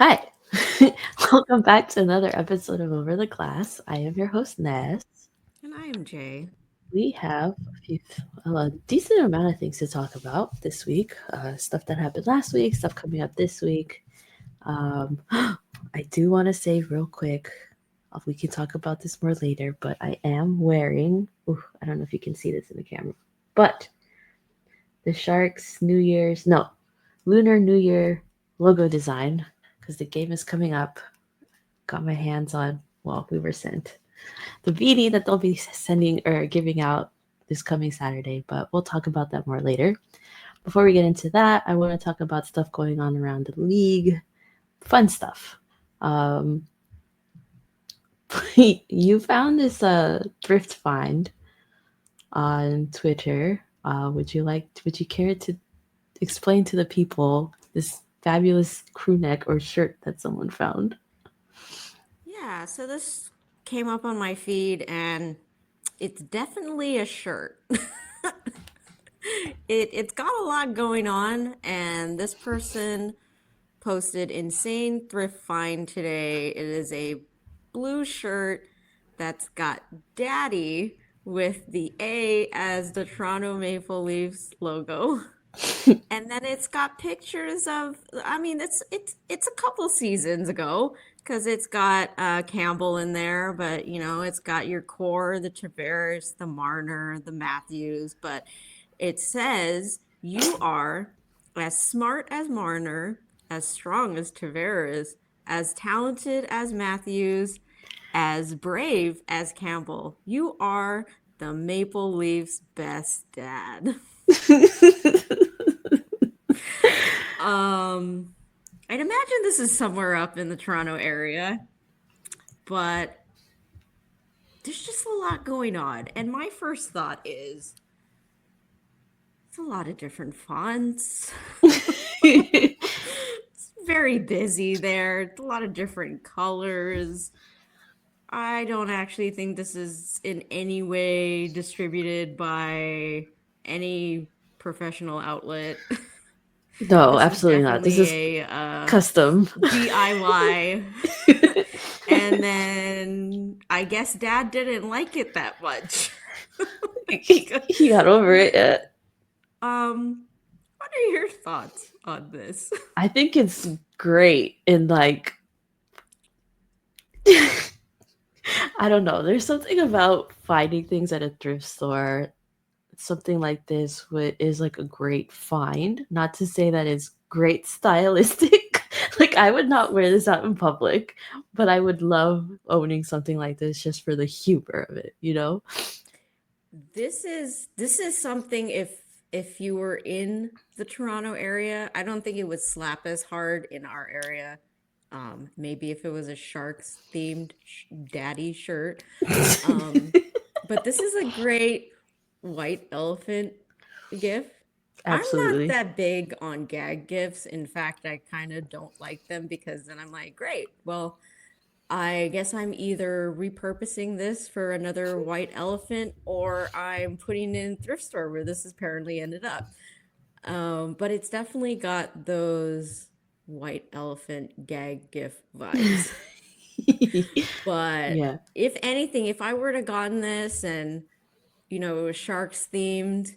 Hi. Welcome back to another episode of Over the Glass. I am your host, Ness. And I am Jay. We have a decent amount of things to talk about this week. Stuff that happened last week, stuff coming up this week. I do want to say real quick, we can talk about this more later, but I am wearing, I don't know if you can see this in the camera, but the Sharks Lunar New Year logo design because the game is coming up. Got my hands on, well, we were sent the beanie that they'll be sending or giving out this coming Saturday, but we'll talk about that more later. Before we get into that, I want to talk about stuff going on around the league, fun stuff. Um, you found this thrift find on Twitter. Would you care to explain to the people this fabulous crew neck or shirt that someone found? Yeah, so this came up on my feed and it's definitely a shirt. It's got a lot going on, and this person posted insane thrift find today. It is a blue shirt that's got daddy with the A as the Toronto Maple Leafs logo. And then it's got pictures of, I mean, it's a couple seasons ago because it's got Campbell in there, but it's got your core, the Tavares, the Marner, the Matthews, but it says you are as smart as Marner, as strong as Tavares, as talented as Matthews, as brave as Campbell. You are the Maple Leafs' best dad. Um, I'd imagine this is somewhere up in the Toronto area, but there's just a lot going on. And my first thought is it's a lot of different fonts. It's very busy there. A lot of different colors. I don't actually think this is in any way distributed by any professional outlet. No, This is absolutely not. This is definitely a custom. DIY. And then I guess dad didn't like it that much. He got over it yet. What are your thoughts on this? I think it's great in like I don't know. There's something about finding things at a thrift store. Something like this is like a great find. Not to say that it's great stylistic. Like I would not wear this out in public, but I would love owning something like this just for the humor of it, you know? This is something if you were in the Toronto area, I don't think it would slap as hard in our area. Maybe if it was a Sharks themed daddy shirt. Um, but this is a great white elephant gift. I'm not Absolutely. that big on gag gifts. In fact, I kind of don't like them because then I'm like, great. Well, I guess I'm either repurposing this for another white elephant or I'm putting it in thrift store where this has apparently ended up. But it's definitely got those white elephant gag gift vibes. But Yeah. if anything, if I were to gotten this and it was sharks themed,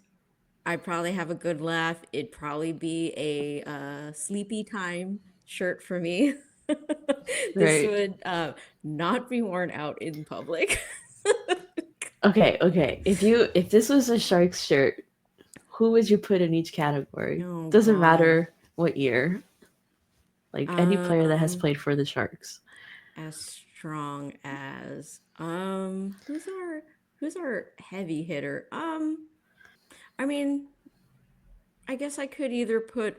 I'd probably have a good laugh. It'd probably be a sleepy time shirt for me. This Right. would not be worn out in public. Okay. If this was a Sharks shirt, who would you put in each category? Oh Doesn't God. matter what year. Like any player that has Um, played for the Sharks. as strong as who's our heavy hitter? I mean, I guess I could either put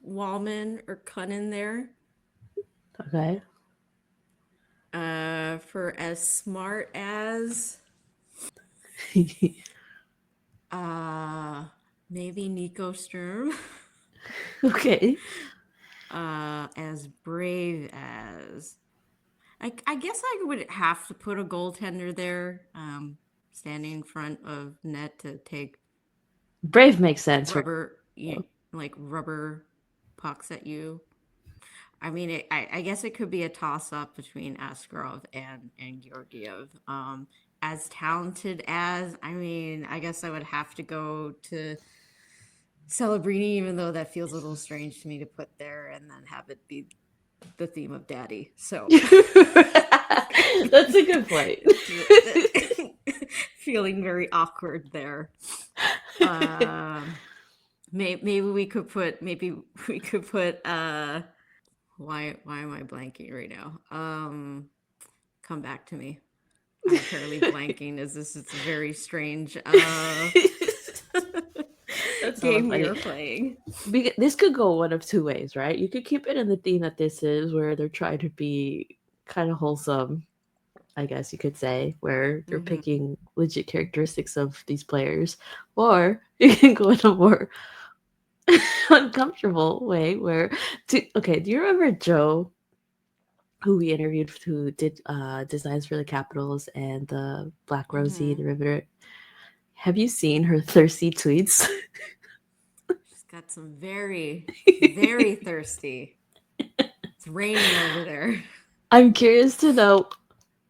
Wallman or Cunn in there. Okay. For as smart as uh maybe Nico Sturm. Okay. As brave as I guess I would have to put a goaltender there, standing in front of net to take Brave makes sense, right? rubber, like rubber pucks at you. I mean, I guess it could be a toss up between Askarov and Georgiev. As talented as, I mean, I guess I would have to go to Celebrini, even though that feels a little strange to me to put there and then have it be the theme of Daddy. So That's a good point. feeling very awkward there. Maybe we could put why am I blanking right now? Come back to me. I'm currently blanking as this is a very strange That's hella game we funny. are playing. This could go one of two ways, right? You could keep it in the theme that this is, where they're trying to be kind of wholesome, I guess you could say, where you're Mm-hmm. picking legit characteristics of these players, or you can go in a more uncomfortable way where, okay, do you remember Joe, who we interviewed, who did designs for the Capitals and the Black Rosie, Mm-hmm. the Riveter? Have you seen her thirsty tweets? She's got some very, very thirsty. It's raining over there. I'm curious to know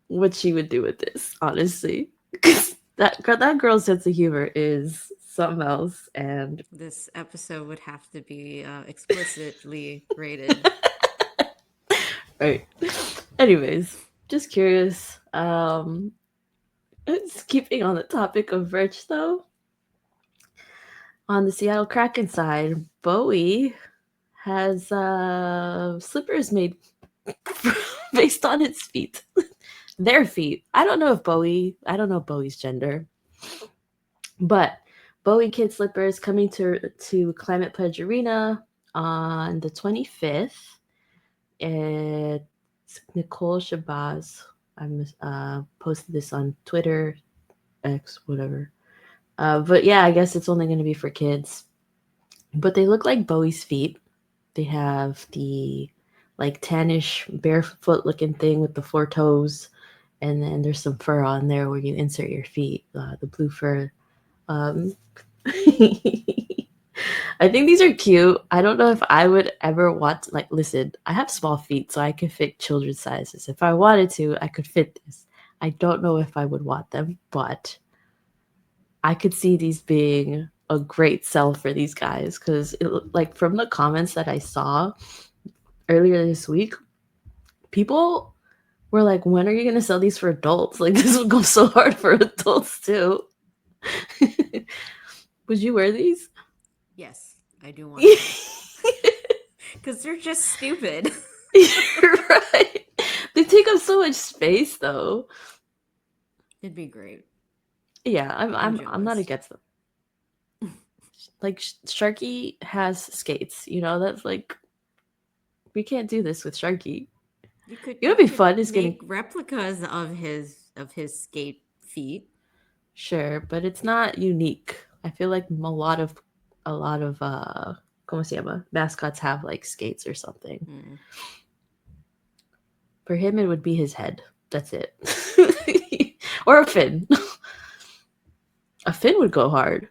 what she would do with this, honestly. Because that girl's sense of humor is something else. And This episode would have to be explicitly rated. right. Anyways, just curious. It's keeping on the topic of Rich though. On the Seattle Kraken side, Bowie has slippers made based on its feet. Their feet. I don't know Bowie's gender. But Bowie kid slippers coming to Climate Pledge Arena on the 25th. It's Nicole Shabazz. I posted this on Twitter, X, whatever. But yeah, I guess it's only going to be for kids. But they look like Bowie's feet. They have the like tannish barefoot looking thing with the four toes, and then there's some fur on there where you insert your feet. The blue fur. Um, I think these are cute. I don't know if I would ever want like listen, I have small feet, so I can fit children's sizes. If I wanted to, I could fit this. I don't know if I would want them, but I could see these being a great sell for these guys because like from the comments that I saw earlier this week, people were like, "When are you gonna sell these for adults? Like this would go so hard for adults too." Would you wear these? Yes, I do want to. Because they're just stupid. You're right. They take up so much space, though. It'd be great. Yeah, I'm not jealous. against them. Like Sharky has skates, that's like we can't do this with Sharky. You could It would be fun is make getting replicas of his skate feet. sure, but it's not unique. I feel like a lot of como se llama mascots have like skates or something. Hmm. For him, it would be his head. That's it, or a fin. A fin would go hard.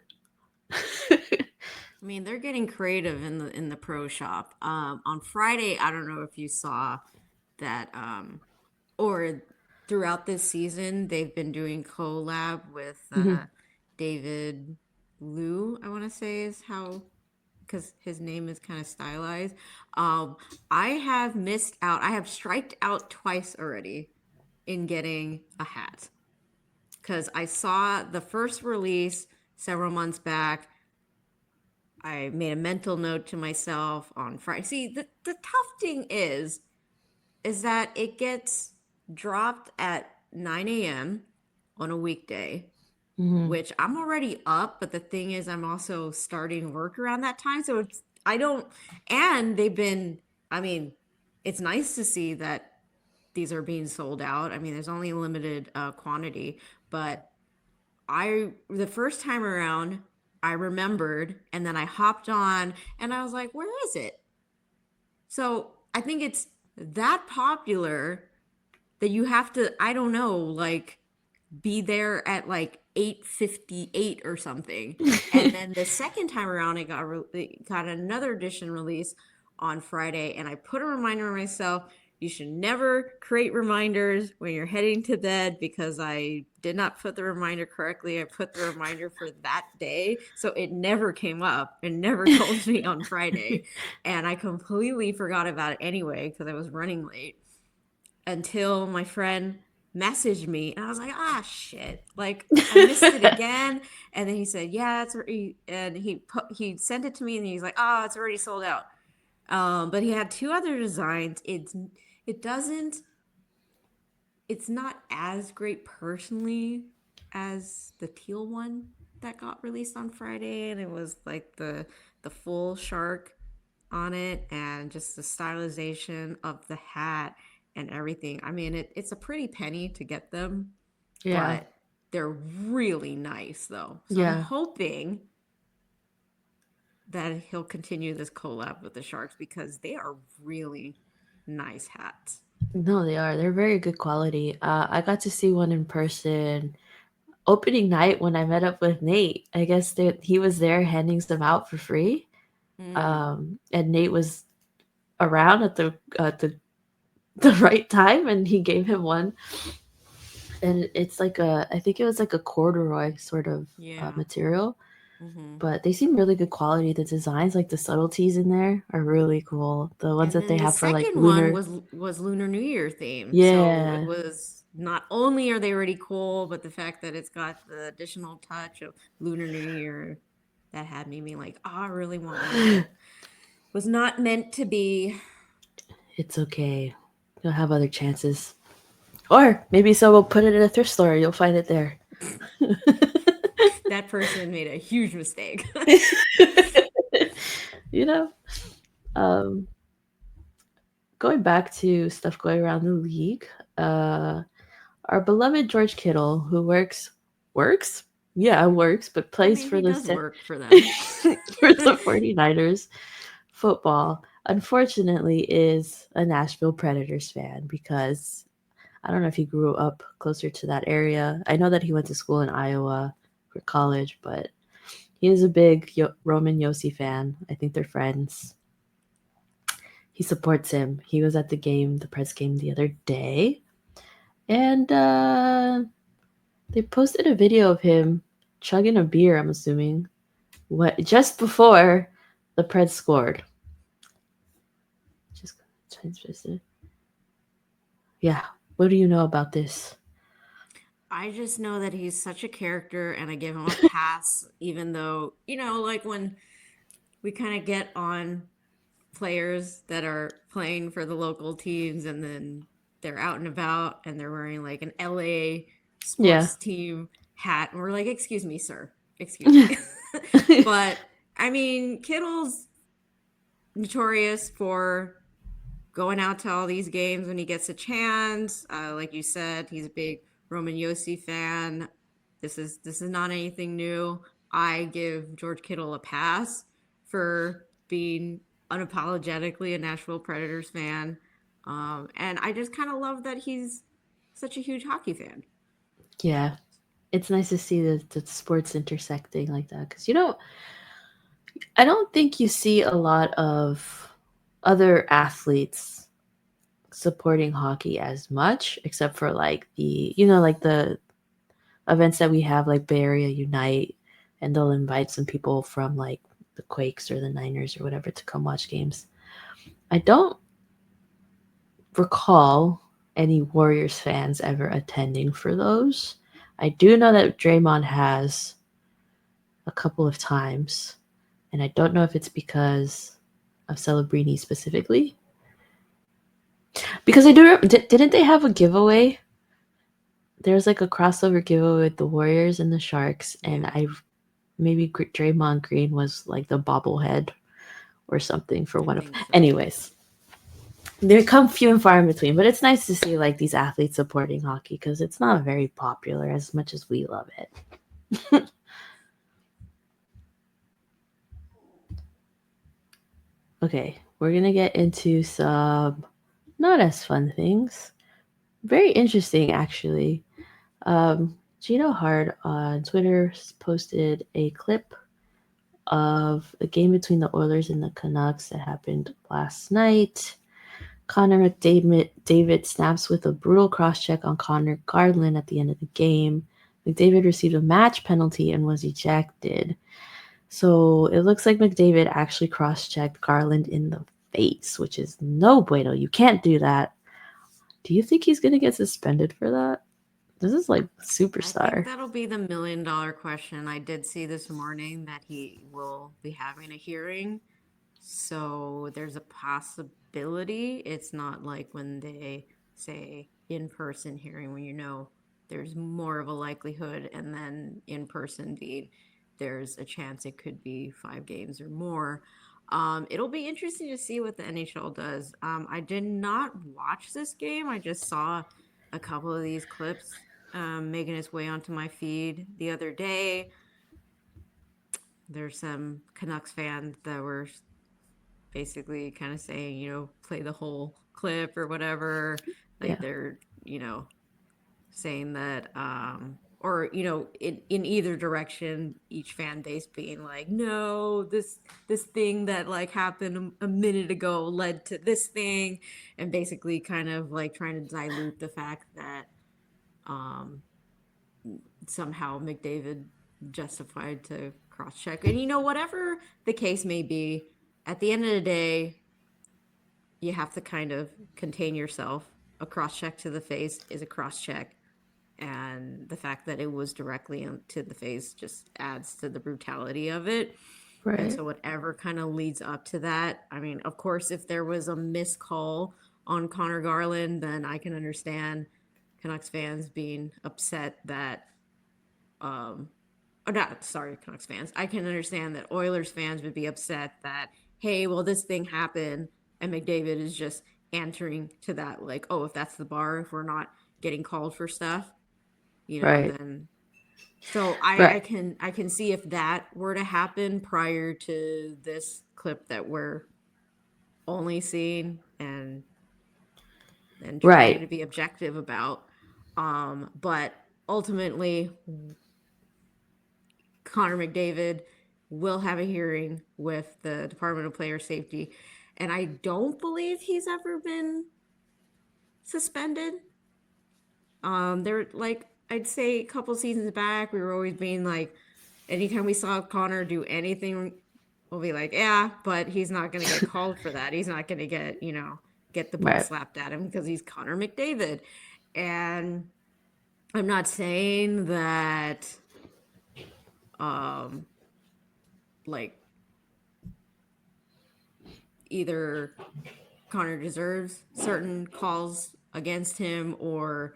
I mean, they're getting creative in the pro shop. On Friday, I don't know if you saw that, or throughout this season, they've been doing collab with Mhm. David Liu. I want to say is how, because his name is kind of stylized. I have missed out. I have striked out twice already in getting a hat because I saw the first release several months back. I made a mental note to myself on Friday. See, the tough thing is that it gets dropped at 9 a.m. on a weekday, Mhm. which I'm already up, but the thing is I'm also starting work around that time. So it's I don't and they've been I mean, it's nice to see that these are being sold out. I mean, there's only a limited quantity, but the first time around, I remembered and then I hopped on and I was like, where is it? So I think it's that popular that you have to, I don't know, like be there at like 8:58 or something. And then the second time around, it got another edition release on Friday, and I put a reminder on myself. You should never create reminders when you're heading to bed because I did not put the reminder correctly. I put the reminder for that day. So it never came up and never told me on Friday. And I completely forgot about it anyway because I was running late until my friend messaged me and I was like, ah, shit, like I missed it again. And then he said, yeah, it's already, and he sent it to me and he's like, oh, it's already sold out. But he had two other designs. It doesn't it's not as great personally as the teal one that got released on Friday, and it was like the full shark on it and just the stylization of the hat and everything. I mean, it's a pretty penny to get them, Yeah. but they're really nice though. So I'm Yeah. hoping that he'll continue this collab with the Sharks because they are really nice hats. No, they are. They're very good quality. I got to see one in person opening night when I met up with Nate. I guess he was there handing some out for free. Mm, And Nate was around at the right time, and he gave him one. And it's like I think it was like a corduroy sort of yeah. material, Mm-hmm. but they seem really good quality. The designs, like the subtleties in there, are really cool. The ones And that then they the have for like second one lunar, was Lunar New Year themed. So it yeah, was not only are they already cool, but the fact that it's got the additional touch of Lunar New Year that had me being like, oh, I really want one, but was not meant to be. it's okay. You'll have other chances, or maybe someone will put it in a thrift store. You'll find it there. That person made a huge mistake. you know, um, going back to stuff going around the league. Uh, Our beloved George Kittle, who works, yeah, works, but I plays mean, for he the does work for them. for the 49ers football, unfortunately is a Nashville Predators fan because I don't know if he grew up closer to that area. I know that he went to school in Iowa for college, but he is a big Roman Yossi fan. I think they're friends. He supports him. He was at the game, the press game the other day, and they posted a video of him chugging a beer, I'm assuming, what just before the Preds scored. Just transmitted. Yeah. What do you know about this? I just know that he's such a character and I give him a pass, even though, like when we kind of get on players that are playing for the local teams and then they're out and about and they're wearing like an LA Yeah. sports team hat and we're like, excuse me, sir, excuse me. But I mean, Kittle's notorious for going out to all these games when he gets a chance. Like you said, he's a big Roman Yossi fan. This is not anything new. I give George Kittle a pass for being unapologetically a Nashville Predators fan, and I just kind of love that he's such a huge hockey fan. Yeah. It's nice to see the sports intersecting like that because I don't think you see a lot of other athletes supporting hockey as much, except for like like the events that we have, like Bay Area Unite, and they'll invite some people from like the Quakes or the Niners or whatever to come watch games. I don't recall any Warriors fans ever attending for those. I do know that Draymond has a couple of times, and I don't know if it's because of Celebrini specifically. Because I do, didn't they have a giveaway? There was like a crossover giveaway with the Warriors and the Sharks, and Yeah, maybe Draymond Green was like the bobblehead or something for I one of. think so. Anyways, they come few and far in between, but it's nice to see like these athletes supporting hockey because it's not very popular as much as we love it. Okay, we're gonna get into some not as fun things. Very interesting, actually. Gino Hard on Twitter posted a clip of the game between the Oilers and the Canucks that happened last night. Connor McDavid snaps with a brutal cross check on Connor Garland at the end of the game. McDavid received a match penalty and was ejected. So it looks like McDavid actually cross checked Garland in the face, which is no bueno. You can't do that. Do you think he's going to get suspended for that? This is like I think superstar. that'll be the $1,000,000 question. I did see this morning that he will be having a hearing. So there's a possibility. It's not like when they say in-person hearing, when there's more of a likelihood, and then in-person being there's a chance it could be 5 games or more. It'll be interesting to see what the NHL does. I did not watch this game. I just saw a couple of these clips making its way onto my feed the other day. There's some Canucks fans that were basically kind of saying, play the whole clip or whatever. Like Yeah. they're, saying that, or, in either direction, each fan base being like, no, this thing that like happened a minute ago led to this thing, and basically kind of like trying to dilute the fact that somehow McDavid justified to cross check. And whatever the case may be, at the end of the day, you have to kind of contain yourself. A cross check to the face is a cross check. And the fact that it was directly to the face just adds to the brutality of it. And Right. so whatever kind of leads up to that, I mean, of course, if there was a missed call on Connor Garland, then I can understand Canucks fans being upset that or not, sorry, Canucks fans. I can understand that Oilers fans would be upset that, hey, well, this thing happened, and McDavid is just answering to that, like, oh, if that's the bar, if we're not getting called for stuff, Right. then. So I, Right. I can see if that were to happen prior to this clip that we're only seeing and trying Right. to be objective about. But ultimately, Connor McDavid will have a hearing with the Department of Player Safety. And I don't believe he's ever been suspended. There, like, I'd say a couple seasons back, we were always being like, anytime we saw Connor do anything, we'll be like, yeah, but he's not going to get called for that. He's not going to get the book Right. slapped at him because he's Connor McDavid. And I'm not saying that, like, either Connor deserves certain calls against him or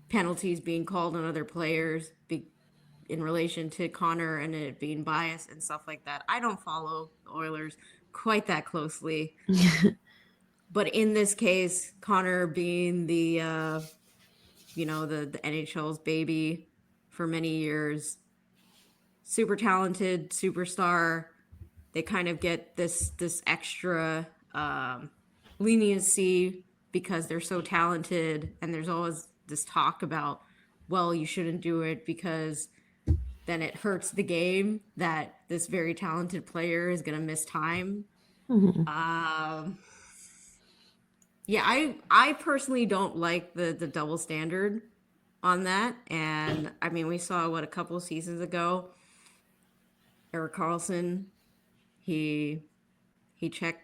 penalties being called on other players in relation to Connor and it being biased and stuff like that. I don't follow the Oilers quite that closely. But in this case, Connor being the NHL's baby for many years, super talented, superstar, they kind of get this extra leniency because they're so talented, and there's always this talk about, well, you shouldn't do it because then it hurts the game that this very talented player is going to miss time. Mhm. Yeah, I personally don't like the double standard on that. And I mean, we saw what a couple of seasons ago, Eric Carlson, he he checked,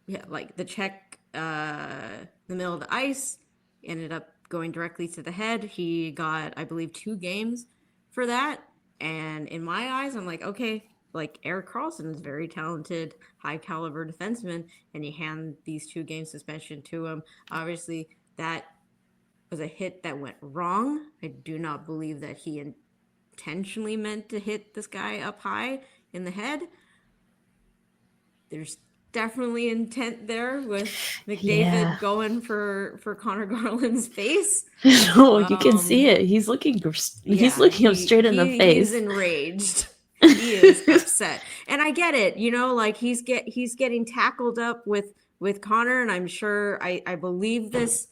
yeah, like the check, the middle of the ice, ended up going directly to the head. He got, I believe, 2 games for that. And in my eyes, I'm like, okay, like Eric Carlson is very talented, high caliber defenseman, and you hand these 2 game suspension to him. Obviously, that was a hit that went wrong. I do not believe that he intentionally meant to hit this guy up high in the head. There's definitely intent there with Yeah. McDavid going for Connor Garland's face. No, you can see it. He's Yeah, looking him straight in the he's face. enraged. He is upset, and I get it. Like he's getting tackled up with Connor, and I'm sure I believe this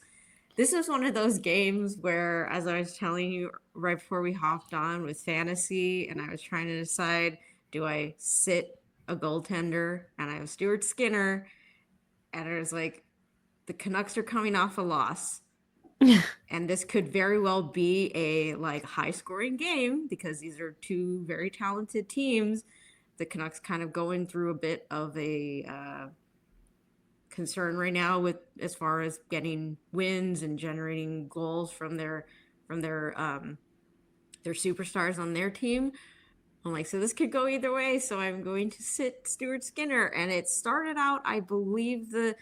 This is one of those games where, as I was telling you right before we hopped on with fantasy, and I was trying to decide, do I sit a goaltender? And I have Stuart Skinner, and I was like, the Canucks are coming off a loss. And this could very well be a like high scoring game because these are two very talented teams. The Canucks kind of going through a bit of a concern right now with as far as getting wins and generating goals from their superstars on their team. I'm like, so this could go either way. So I'm going to sit Stuart Skinner. And it started out, I believe the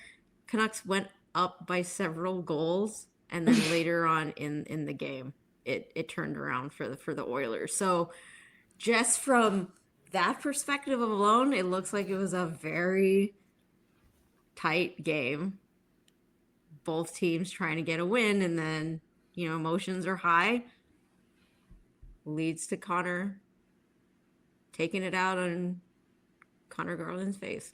Canucks went up by several goals. And then later on in the game, it turned around for the Oilers. So just from that perspective alone, it looks like it was a very tight game. Both teams trying to get a win, and then, emotions are high, leads to Connor taking it out on Connor Garland's face.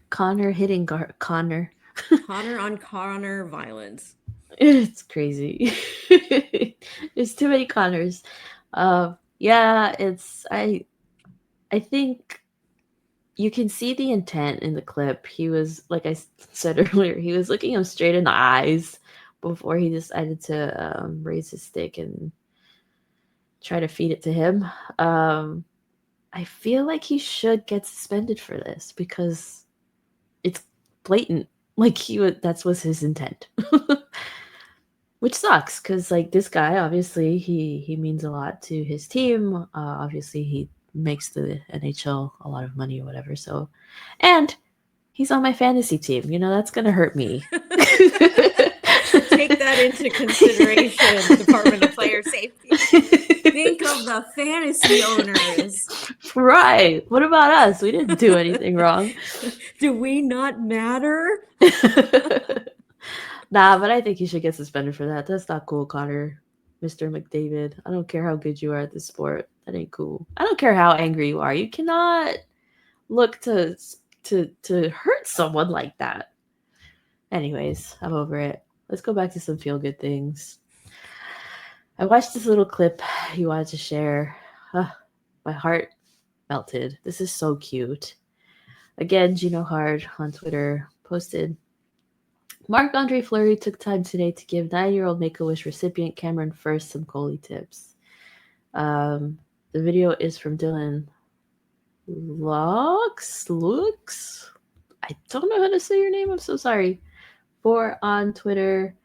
Connor hitting Connor. Connor on Connor violence. It's crazy. There's too many Connors. Yeah, I think you can see the intent in the clip. He was, like I said earlier, he was looking him straight in the eyes before he decided to raise his stick and try to feed it to him. I feel like he should get suspended for this because it's blatant. Like that was his intent. Which sucks because like this guy obviously he means a lot to his team. Obviously he makes the NHL a lot of money or whatever. So, and he's on my fantasy team. That's gonna hurt me. Take that into consideration, Department of Player Safety. Think of the fantasy owners. Right. What about us? We didn't do anything wrong. Do we not matter? Nah, but I think you should get suspended for that. That's not cool, Connor. Mr. McDavid. I don't care how good you are at this sport. That ain't cool. I don't care how angry you are. You cannot look to hurt someone like that. Anyways, I'm over it. Let's go back to some feel good things. I watched this little clip you wanted to share. My heart melted. This is so cute. Again, Gino Hard on Twitter posted, Marc-Andre Fleury took time today to give 9-year-old Make-A-Wish recipient Cameron First some goalie tips. The video is from Dylan Lux. I don't know how to say your name. I'm so sorry. On Twitter,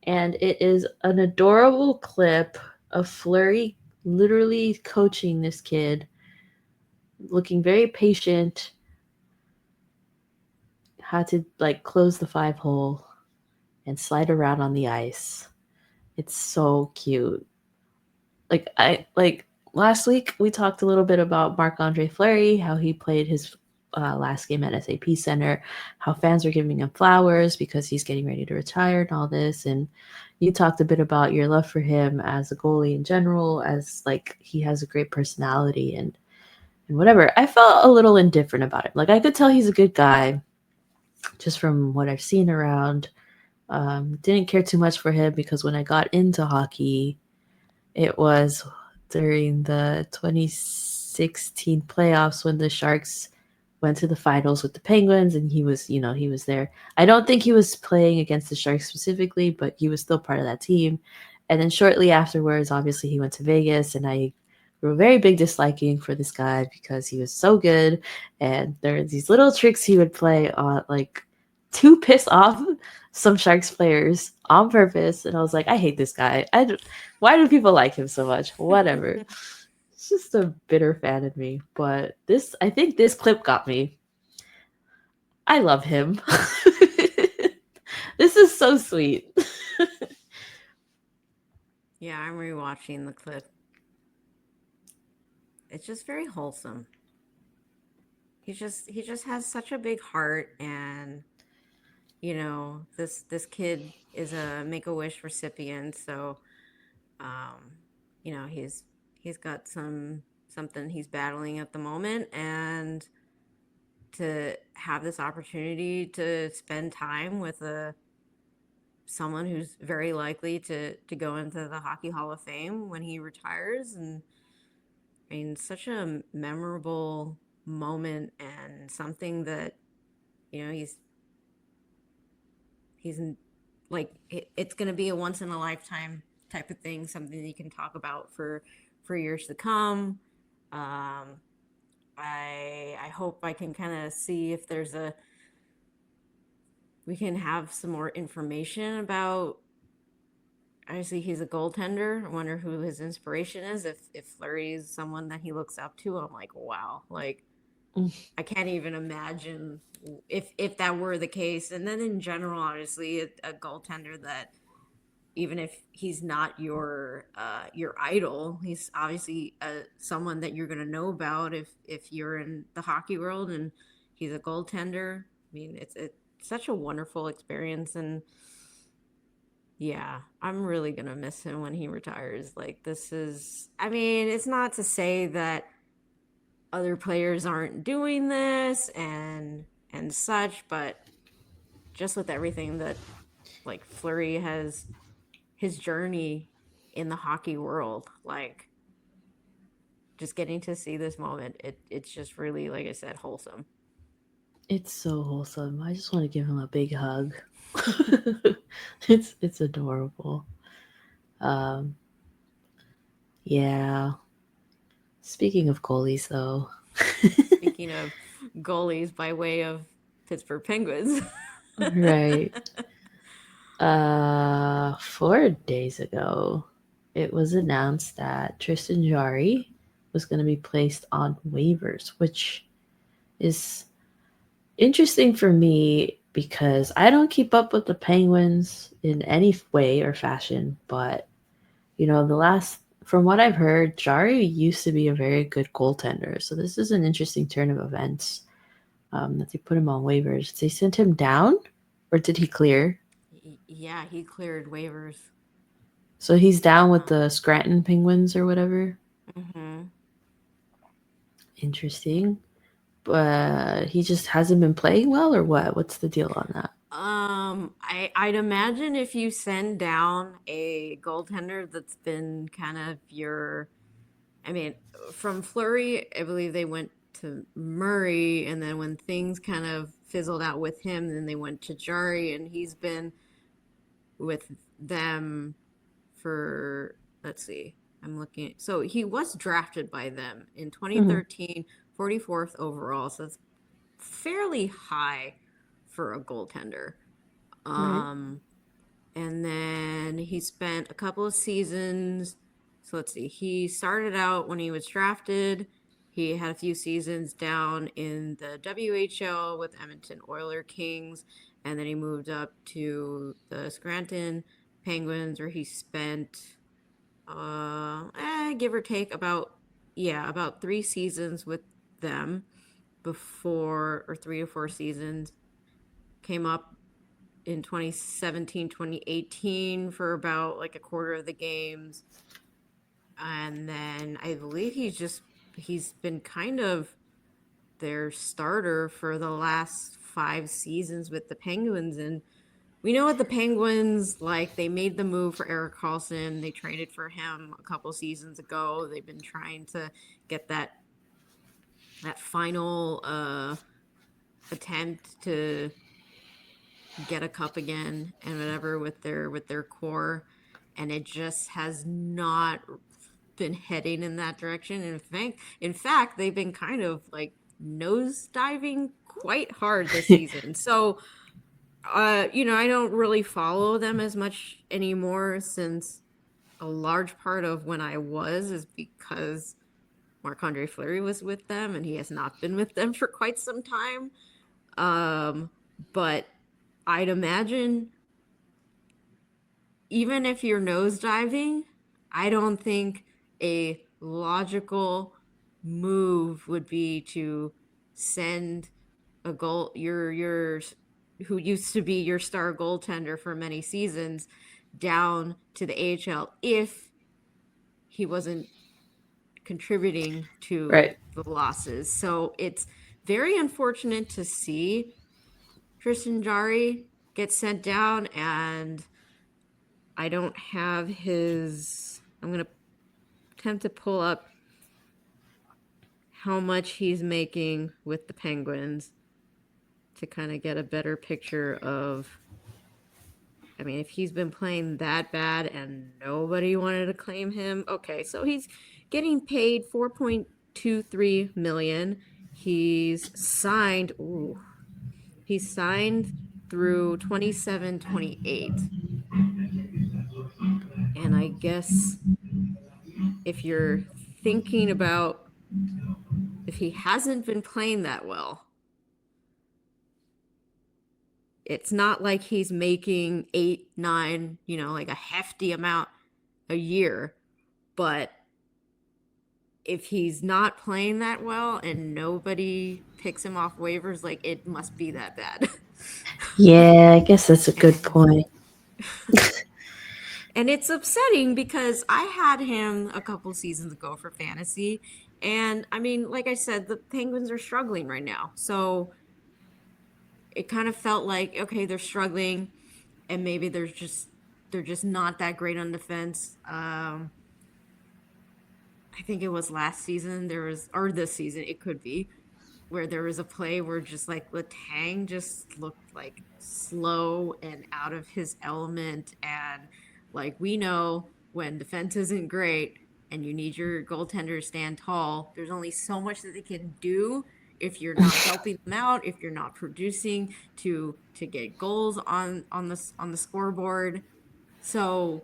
and it is an adorable clip of Fleury literally coaching this kid, looking very patient, how to like close the 5-hole and slide around on the ice. It's so cute. Like last week we talked a little bit about Marc-Andre Fleury, how he played his last game at SAP Center, how fans are giving him flowers because he's getting ready to retire and all this. And you talked a bit about your love for him as a goalie in general, as like he has a great personality and whatever. I felt a little indifferent about him. Like I could tell he's a good guy just from what I've seen around. Didn't care too much for him because when I got into hockey, it was during the 2016 playoffs when the Sharks went to the finals with the Penguins, and he was there. I don't think he was playing against the Sharks specifically, but he was still part of that team. And then shortly afterwards, obviously, he went to Vegas, and I grew a very big disliking for this guy because he was so good. And there were these little tricks he would play on, like, to piss off some Sharks players on purpose. And I was like, I hate this guy. Why do people like him so much? Whatever. It's just a bitter fan of me. But I think this clip got me. I love him. This is so sweet. Yeah, I'm rewatching the clip. It's just very wholesome. He just has such a big heart, and this kid is a Make-A-Wish recipient, so he's got something he's battling at the moment, and to have this opportunity to spend time with a someone who's very likely to go into the Hockey Hall of Fame when he retires. And I mean, such a memorable moment and something that, he's like it's going to be a once in a lifetime type of thing, something that you can talk about for years to come. um I hope I can kind of see if there's a we can have some more information about. Obviously, he's a goaltender. I wonder who his inspiration is. If Fleury is someone that he looks up to, I'm like, wow, like Mm. I can't even imagine if that were the case. And then in general, obviously, a goaltender that, even if he's not your idol, he's obviously someone that you're gonna know about if you're in the hockey world, and he's a goaltender. I mean, it's such a wonderful experience. And yeah, I'm really gonna miss him when he retires. Like, this is, I mean, it's not to say that other players aren't doing this and such, but just with everything that, like, Fleury has, his journey in the hockey world, like, just getting to see this moment, it's just really, like I said, wholesome. It's so wholesome. I just want to give him a big hug. It's adorable. Um, yeah. Speaking of goalies, though, Speaking of goalies by way of Pittsburgh Penguins. right? 4 days ago, it was announced that Tristan Jari was going to be placed on waivers, which is interesting for me because I don't keep up with the Penguins in any way or fashion. But the last, from what I've heard, Jari used to be a very good goaltender. So this is an interesting turn of events, that they put him on waivers. Did they sent him down, or did he clear? Yeah, he cleared waivers. So he's down with uh, the Scranton Penguins or whatever. mm-hmm. Interesting. But he just hasn't been playing well, or what? What's the deal on that? I'd imagine if you send down a goaltender that's been kind of your, I mean, from Flurry, I believe they went to Murray, and then when things kind of fizzled out with him, then they went to Jari, and he's been with them for, let's see, I'm looking at, so he was drafted by them in Hmm. 2013, 44th overall, so it's fairly high for a goaltender. Right. Um, and then he spent a couple of seasons. So let's see. He started out when he was drafted. He had a few seasons down in the WHL with Edmonton Oiler Kings, and then he moved up to the Scranton Penguins, where he spent, give or take, about 3 seasons with them before, or 3 to 4 seasons. Came up in 2017, 2018 for about like a quarter of the games. And then I believe he's been kind of their starter for the last 5 seasons with the Penguins. And we know what the Penguins, like, they made the move for Eric Carlson. They traded for him a couple seasons ago. They've been trying to get that final attempt to get a cup again and whatever with their core, and it just has not been heading in that direction. In fact, they've been kind of like nose diving quite hard this season. So I don't really follow them as much anymore, since a large part of when I was is because Marc-Andre Fleury was with them, and he has not been with them for quite some time. But I'd imagine, even if you're nosediving, I don't think a logical move would be to send a goal your who used to be your star goaltender for many seasons down to the AHL if he wasn't contributing to Right. the losses. So it's very unfortunate to see Tristan Jari get sent down. And I don't have his. I'm going to attempt to pull up how much he's making with the Penguins to kind of get a better picture of. I mean, if he's been playing that bad and nobody wanted to claim him, okay, so he's getting paid 4.23 million. He's signed. Ooh, he's signed through 27, 28. And I guess if you're thinking about if he hasn't been playing that well, it's not like he's making 8, 9, like a hefty amount a year. But if he's not playing that well and nobody picks him off waivers, like it must be that bad. Yeah, I guess that's a good and point. and it's upsetting because I had him a couple seasons ago for fantasy. And I mean, like I said, the Penguins are struggling right now. So it kind of felt like, okay, they're struggling and maybe they're just not that great on defense. I think it was last season or this season, it could be, where there was a play where just like Letang just looked like slow and out of his element. And like we know when defense isn't great and you need your goaltender to stand tall, there's only so much that they can do if you're not helping them out, if you're not producing to get goals on the scoreboard. So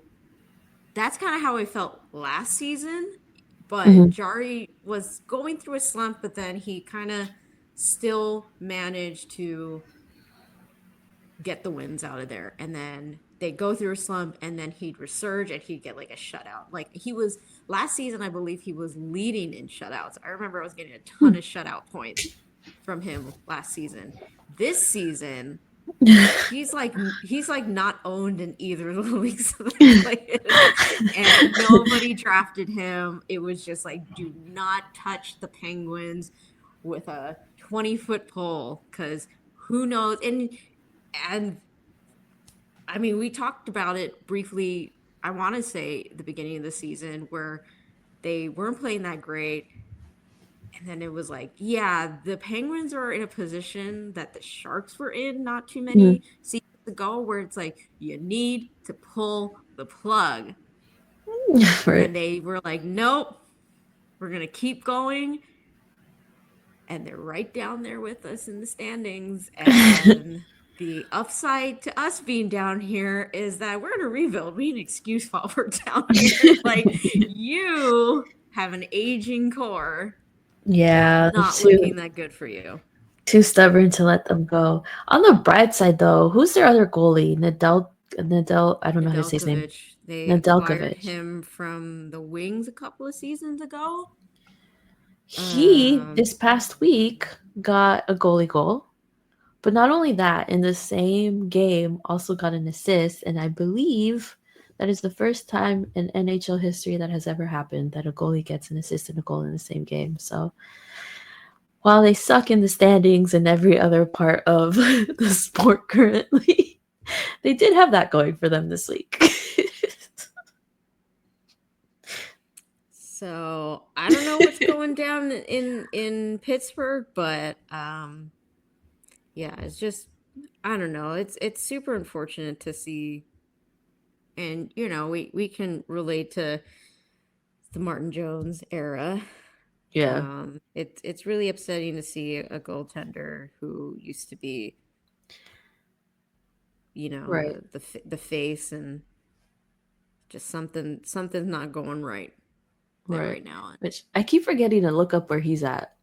that's kind of how I felt last season. But Mhm. Jari was going through a slump, but then he kind of still managed to get the wins out of there. And then they go through a slump, and then he'd resurge and he'd get like a shutout. Like he was last season, I believe he was leading in shutouts. I remember I was getting a ton of shutout points from him last season. This season, he's like not owned in either of the leagues that I play in. And nobody drafted him. It was just like, do not touch the Penguins with a 20-foot pole because who knows. And I mean, we talked about it briefly, I want to say the beginning of the season where they weren't playing that great. And then it was like, yeah, the Penguins are in a position that the Sharks were in not too Mhm. many seasons ago, where it's like, you need to pull the plug. Right. And they were like, nope, we're going to keep going. And they're right down there with us in the standings. And the upside to us being down here is that we're in a rebuild. We need an excuse while we're down here. Like, you have an aging core, and it's Yeah, not too looking that good for you. too stubborn to let them go. On the bright side, though, who's their other goalie? Nadal. I don't know how to say his name. Nedeljkovic. They acquired Nedeljkovic. him from the Wings a couple of seasons ago. He Um, this past week got a goalie goal, but not only that, in the same game, also got an assist, and I believe that is the first time in NHL history that has ever happened that a goalie gets an assist and a goal in the same game. So while they suck in the standings and every other part of the sport currently, they did have that going for them this week. so I don't know what's going down in Pittsburgh, but yeah, it's just I don't know. It's super unfortunate to see, and we can relate to the Martin Jones era. Yeah, It's really upsetting to see a goaltender who used to be, right, the face, and just something's not going right there right. right now. Which I keep forgetting to look up where he's at.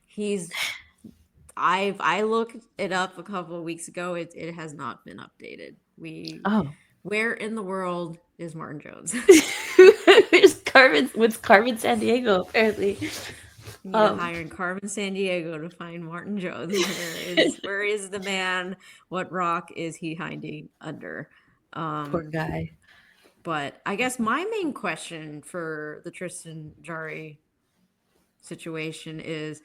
He's I looked it up a couple of weeks ago. It has not been updated. Oh. Where in the world is Martin Jones? It's Carmen with Carmen San Diego, apparently. You need to Um, hire in Carmen San Diego to find Martin Jones. Where is the man? What rock is he hiding under? poor Um, guy. but I guess my main question for the Tristan Jari situation is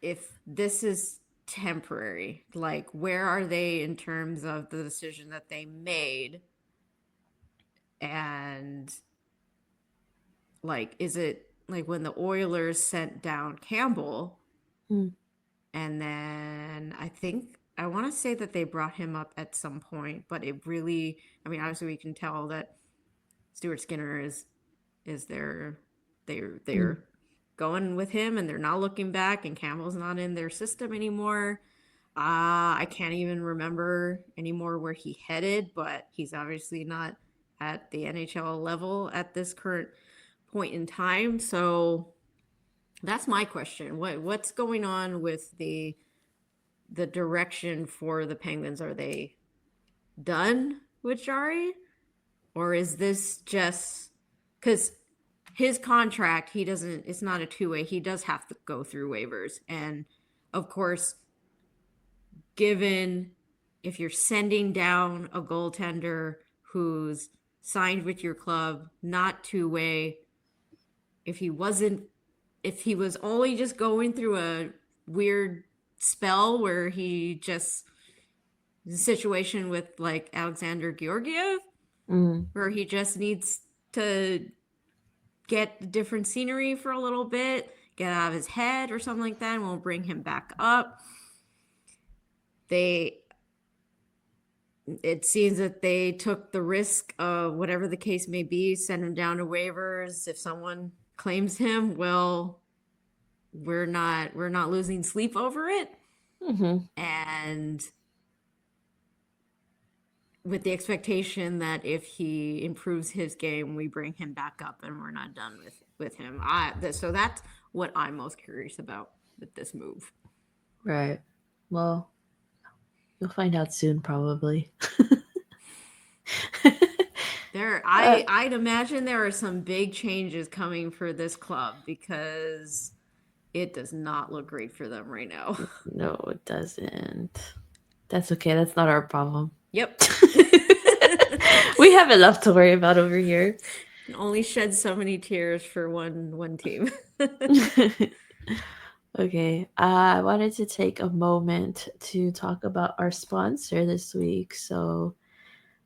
if this is temporary? Like, where are they in terms of the decision that they made? And like, is it like when the Oilers sent down Campbell, Mm. and then I want to say that they brought him up at some point, but it really, I mean, obviously we can tell that Stuart Skinner is they're going with him, and they're not looking back, and Campbell's not in their system anymore. I can't even remember anymore where he headed, but he's obviously not at the NHL level at this current point in time. So that's my question. What's going on with the direction for the Penguins? Are they done with Jari? Or is this just because his contract, he doesn't, it's not a two-way. He does have to go through waivers. And of course, given if you're sending down a goaltender who's signed with your club, not two-way, if he was only just going through a weird spell where he just, the situation with like Alexander Georgiev, where he just needs to get different scenery for a little bit, get out of his head or something like that, and we'll bring him back up. It seems that they took the risk of whatever the case may be, send him down to waivers. If someone claims him, well, we're not losing sleep over it. And with the expectation that if he improves his game, we bring him back up, and we're not done with him. So that's what I'm most curious about with this move. Right. Well, you'll find out soon, probably. I'd imagine there are some big changes coming for this club, because it does not look great for them right now. No, it doesn't. That's okay. That's not our problem. Yep. We have enough to worry about over here. Can only shed so many tears for one team. Okay, I wanted to take a moment to talk about our sponsor this week. So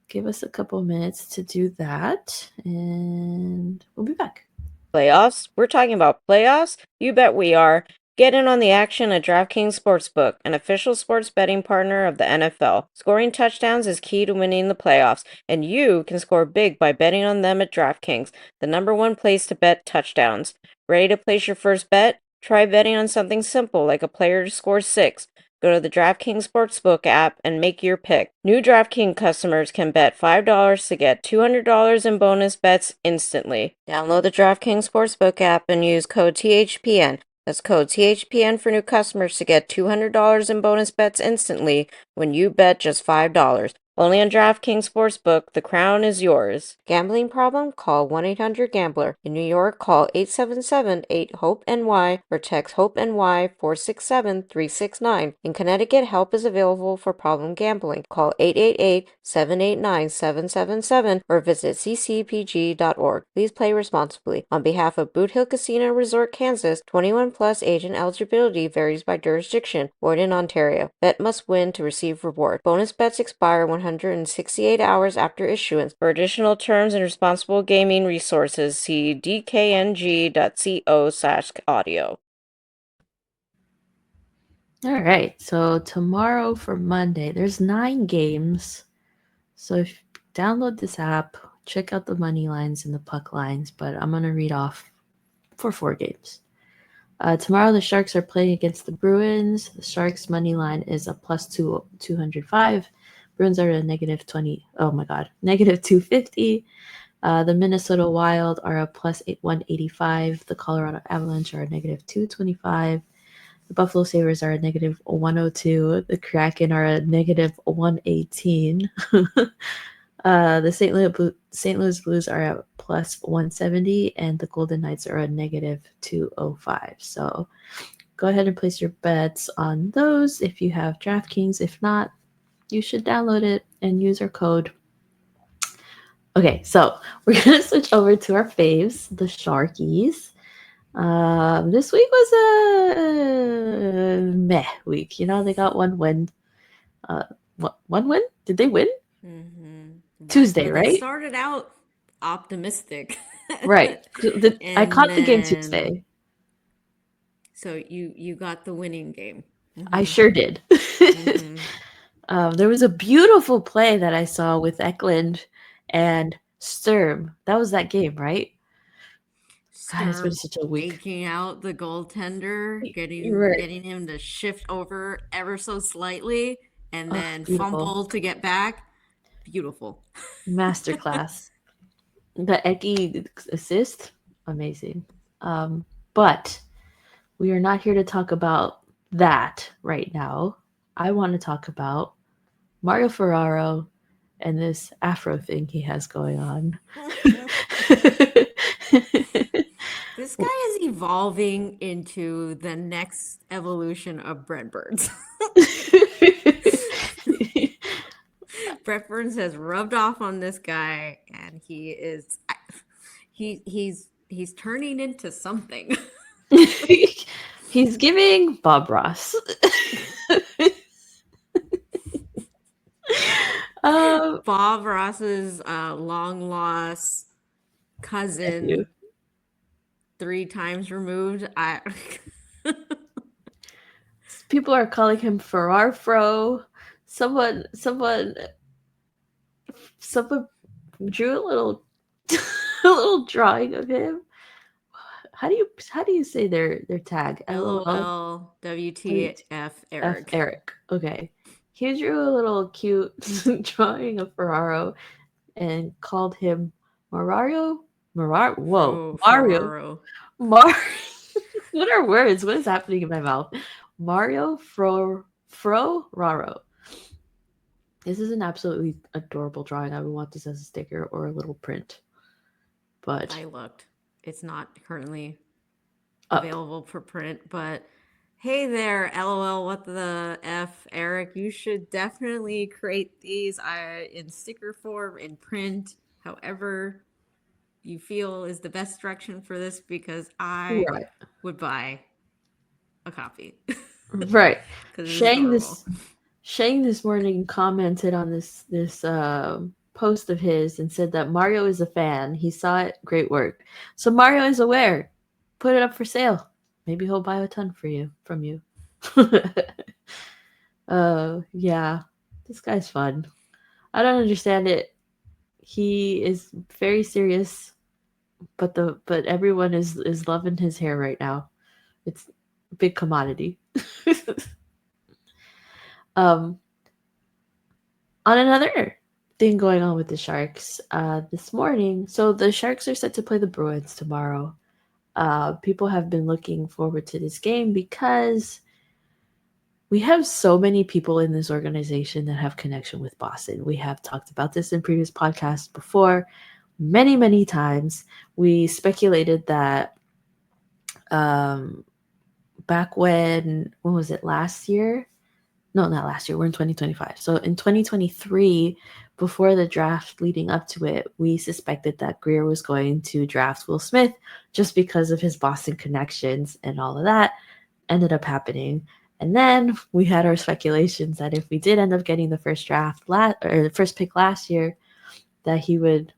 give us a couple minutes to do that, and we'll be back. Playoffs? We're talking about playoffs? You bet we are. Get in on the action at DraftKings Sportsbook, an official sports betting partner of the NFL. Scoring touchdowns is key to winning the playoffs, and you can score big by betting on them at DraftKings, the #1 place to bet touchdowns. Ready to place your first bet? Try betting on something simple like a player to score 6. Go to the DraftKings Sportsbook app and make your pick. New DraftKings customers can bet $5 to get $200 in bonus bets instantly. Download the DraftKings Sportsbook app and use code THPN. That's code THPN for new customers to get $200 in bonus bets instantly when you bet just $5. Only on DraftKings Sportsbook, the crown is yours. Gambling problem? Call 1-800-GAMBLER. In New York, call 877-8-HOPE-NY or text HOPE-NY 467-369. In Connecticut, help is available for problem gambling. Call 888-789-7777 or visit ccpg.org. Please play responsibly. On behalf of Boot Hill Casino Resort, Kansas, 21 plus age and eligibility varies by jurisdiction. Void in Ontario. Bet must win to receive reward. Bonus bets expire 168 hours after issuance. For additional terms and responsible gaming resources, see dkng.co/audio. All right, so tomorrow for Monday, there's 9 games. So if you download this app, check out the money lines and the puck lines, but I'm going to read off for 4 games. Tomorrow, the Sharks are playing against the Bruins. The Sharks' money line is a plus 205. Bruins are a negative 20. Oh my God, negative 250. The Minnesota Wild are a plus 185. The Colorado Avalanche are a negative 225. The Buffalo Sabres are a negative 102. The Kraken are a negative 118. The St. Louis Blues are at plus 170, and the Golden Knights are a negative 205. So go ahead and place your bets on those if you have DraftKings. If not, you should download it and use our code. Okay, so we're going to switch over to our faves, the Sharkies. This week was meh week. You know, they got one win. One win? Did they win? Tuesday, But right? They started out optimistic. Right. I And caught the game then Tuesday. so you got the winning game. I sure did. There was a beautiful play that I saw with Eklund and Sturm. That was that game, right? God, it's been Sturm such a week. faking out the goaltender, Right. getting him to shift over ever so slightly, and then Beautiful. fumble to get back. Beautiful. Masterclass. The Eki assist, amazing. But we are not here to talk about that right now. I want to talk about Mario Ferraro and this afro thing he has going on. This guy is evolving into the next evolution of Brent Burns. Brent Burns has rubbed off on this guy, and he's turning into something. He's giving Bob Ross. Bob Ross's long lost cousin, 3 times removed. People are calling him Ferraro. Someone drew a little a little drawing of him. How do you say their tag? LOL WTF Eric. Eric. Okay. He drew a little cute drawing of Ferraro and called him Mario. Whoa. Mario. Ferraro. What are words? What is happening in my mouth? Mario Fro-rraro. This is an absolutely adorable drawing. I would want this as a sticker or a little print. But I looked. It's not currently available for print, but hey there, LOL, what the F, Eric. You should definitely create these in sticker form, in print, however you feel is the best direction for this, because I would buy a copy. Right. Shane this morning commented on this post of his and said that Mario is a fan. He saw it. Great work. So Mario is aware. Put it up for sale. Maybe he'll buy a ton from you. Yeah. This guy's fun. I don't understand it. He is very serious, but everyone is loving his hair right now. It's a big commodity. On another thing going on with the Sharks this morning, so the Sharks are set to play the Bruins tomorrow. People have been looking forward to this game because we have so many people in this organization that have connection with Boston. We have talked about this in previous podcasts before many, many times. We speculated that back when was it, last year? No, not last year. We're in 2025. So in 2023, before the draft leading up to it, we suspected that Greer was going to draft Will Smith just because of his Boston connections, and all of that ended up happening. And then we had our speculations that if we did end up getting the first pick last year, that he would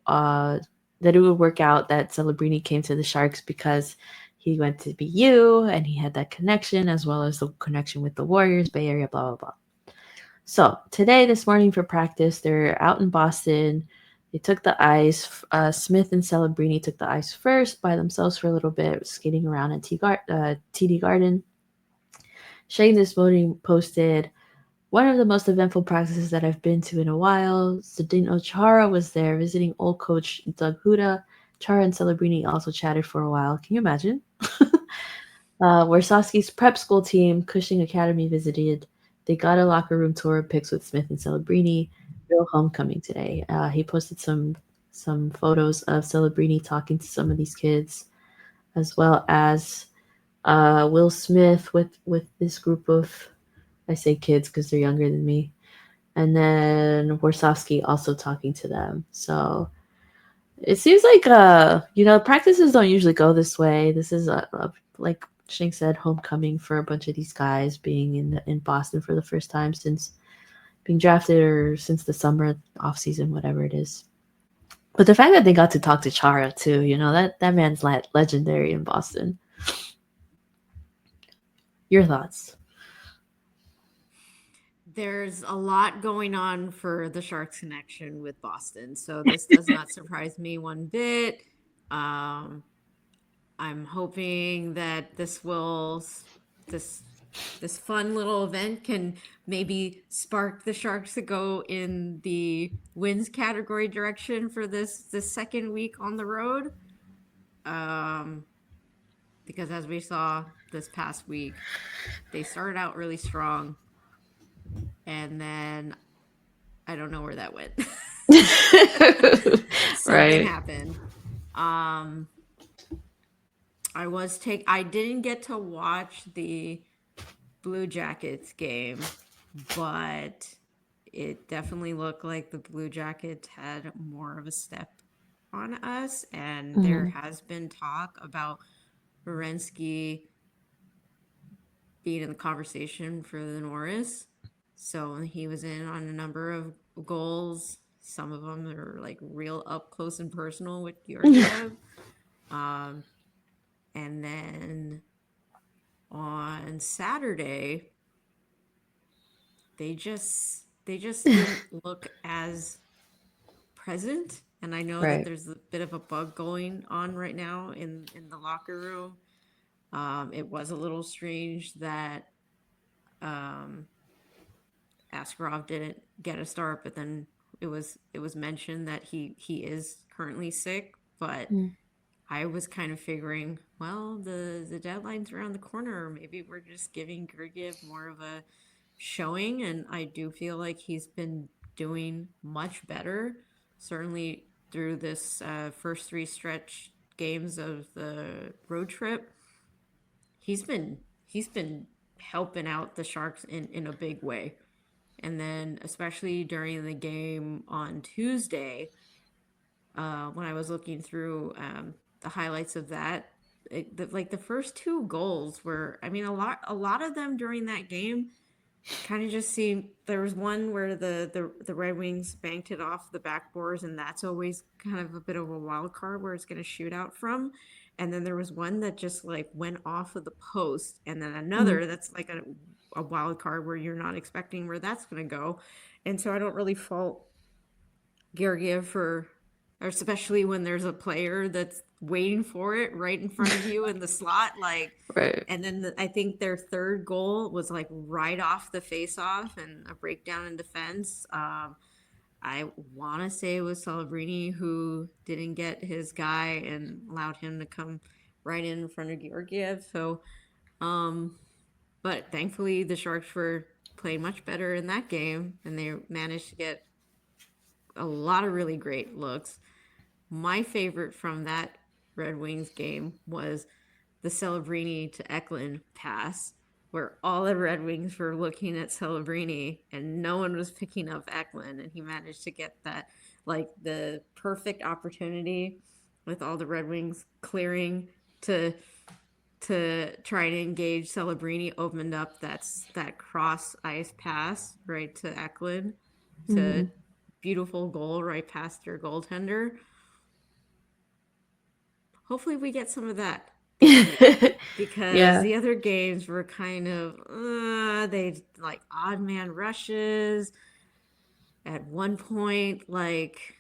that it would work out that Celebrini came to the Sharks because he went to BU and he had that connection, as well as the connection with the Warriors, Bay Area, blah, blah, blah. So this morning for practice, they're out in Boston. They took the ice. Smith and Celebrini took the ice first by themselves for a little bit, skating around at TD Garden. Shane this morning posted, one of the most eventful practices that I've been to in a while. Zdeno Chara was there visiting old coach Doug Huda. Chara and Celebrini also chatted for a while. Can you imagine? Warsawski's prep school team, Cushing Academy, visited. They got a locker room tour of pics with Smith and Celebrini. Real homecoming today. He posted some photos of Celebrini talking to some of these kids, as well as Will Smith with this group of, I say kids because they're younger than me, and then Warsawski also talking to them. So it seems like practices don't usually go this way. This is like Shing said homecoming for a bunch of these guys being in Boston for the first time since being drafted or since the summer off season, whatever it is. But the fact that they got to talk to Chara too, that man's legendary in Boston. Your thoughts? There's a lot going on for the Sharks connection with Boston, so this does not surprise me one bit. Um, I'm hoping that this this fun little event can maybe spark the Sharks to go in the wins category direction for this second week on the road. Um, because as we saw this past week, they started out really strong, and then I don't know where that went. Something Right. happened. Um, I didn't get to watch the Blue Jackets game, but it definitely looked like the Blue Jackets had more of a step on us, and there Mhm. has been talk about Werenski being in the conversation for the Norris. So he was in on a number of goals. Some of them are like real up close and personal with Georgiev. Um, and then on Saturday, they just didn't look as present. And I know that Right. there's a bit of a bug going on right now in the locker room. It was a little strange that um, Askarov didn't get a start, but then it was mentioned that he is currently sick. But Mm. I was kind of figuring, well, the deadline's around the corner. Maybe we're just giving Georgiev more of a showing, and I do feel like he's been doing much better. Certainly through this first three stretch games of the road trip, he's been helping out the Sharks in a big way. And then, especially during the game on Tuesday, when I was looking through the highlights of that, like the first two goals were, I mean, a lot of them during that game kind of just seemed. There was one where the Red Wings banked it off the backboards, and that's always kind of a bit of a wild card where it's going to shoot out from. And then there was one that just like went off of the post, and then Mhm. another that's like a wild card where you're not expecting where that's going to go. And so I don't really fault Georgiev for, or especially when there's a player that's waiting for it right in front of you in the slot, like. Right. And then I think their third goal was like right off the face-off and a breakdown in defense. I want to say it was Celebrini who didn't get his guy and allowed him to come right in front of Georgiev. So, but thankfully the Sharks were playing much better in that game, and they managed to get a lot of really great looks. My favorite from that Red Wings game was the Celebrini to Eklund pass, where all the Red Wings were looking at Celebrini and no one was picking up Eklund, and he managed to get that, like the perfect opportunity with all the Red Wings clearing to try to engage Celebrini, opened up that cross ice pass right to Eklund to Mhm. beautiful goal right past your goaltender. Hopefully we get some of that this week, because Yeah. the other games were kind of they like odd man rushes at one point. Like,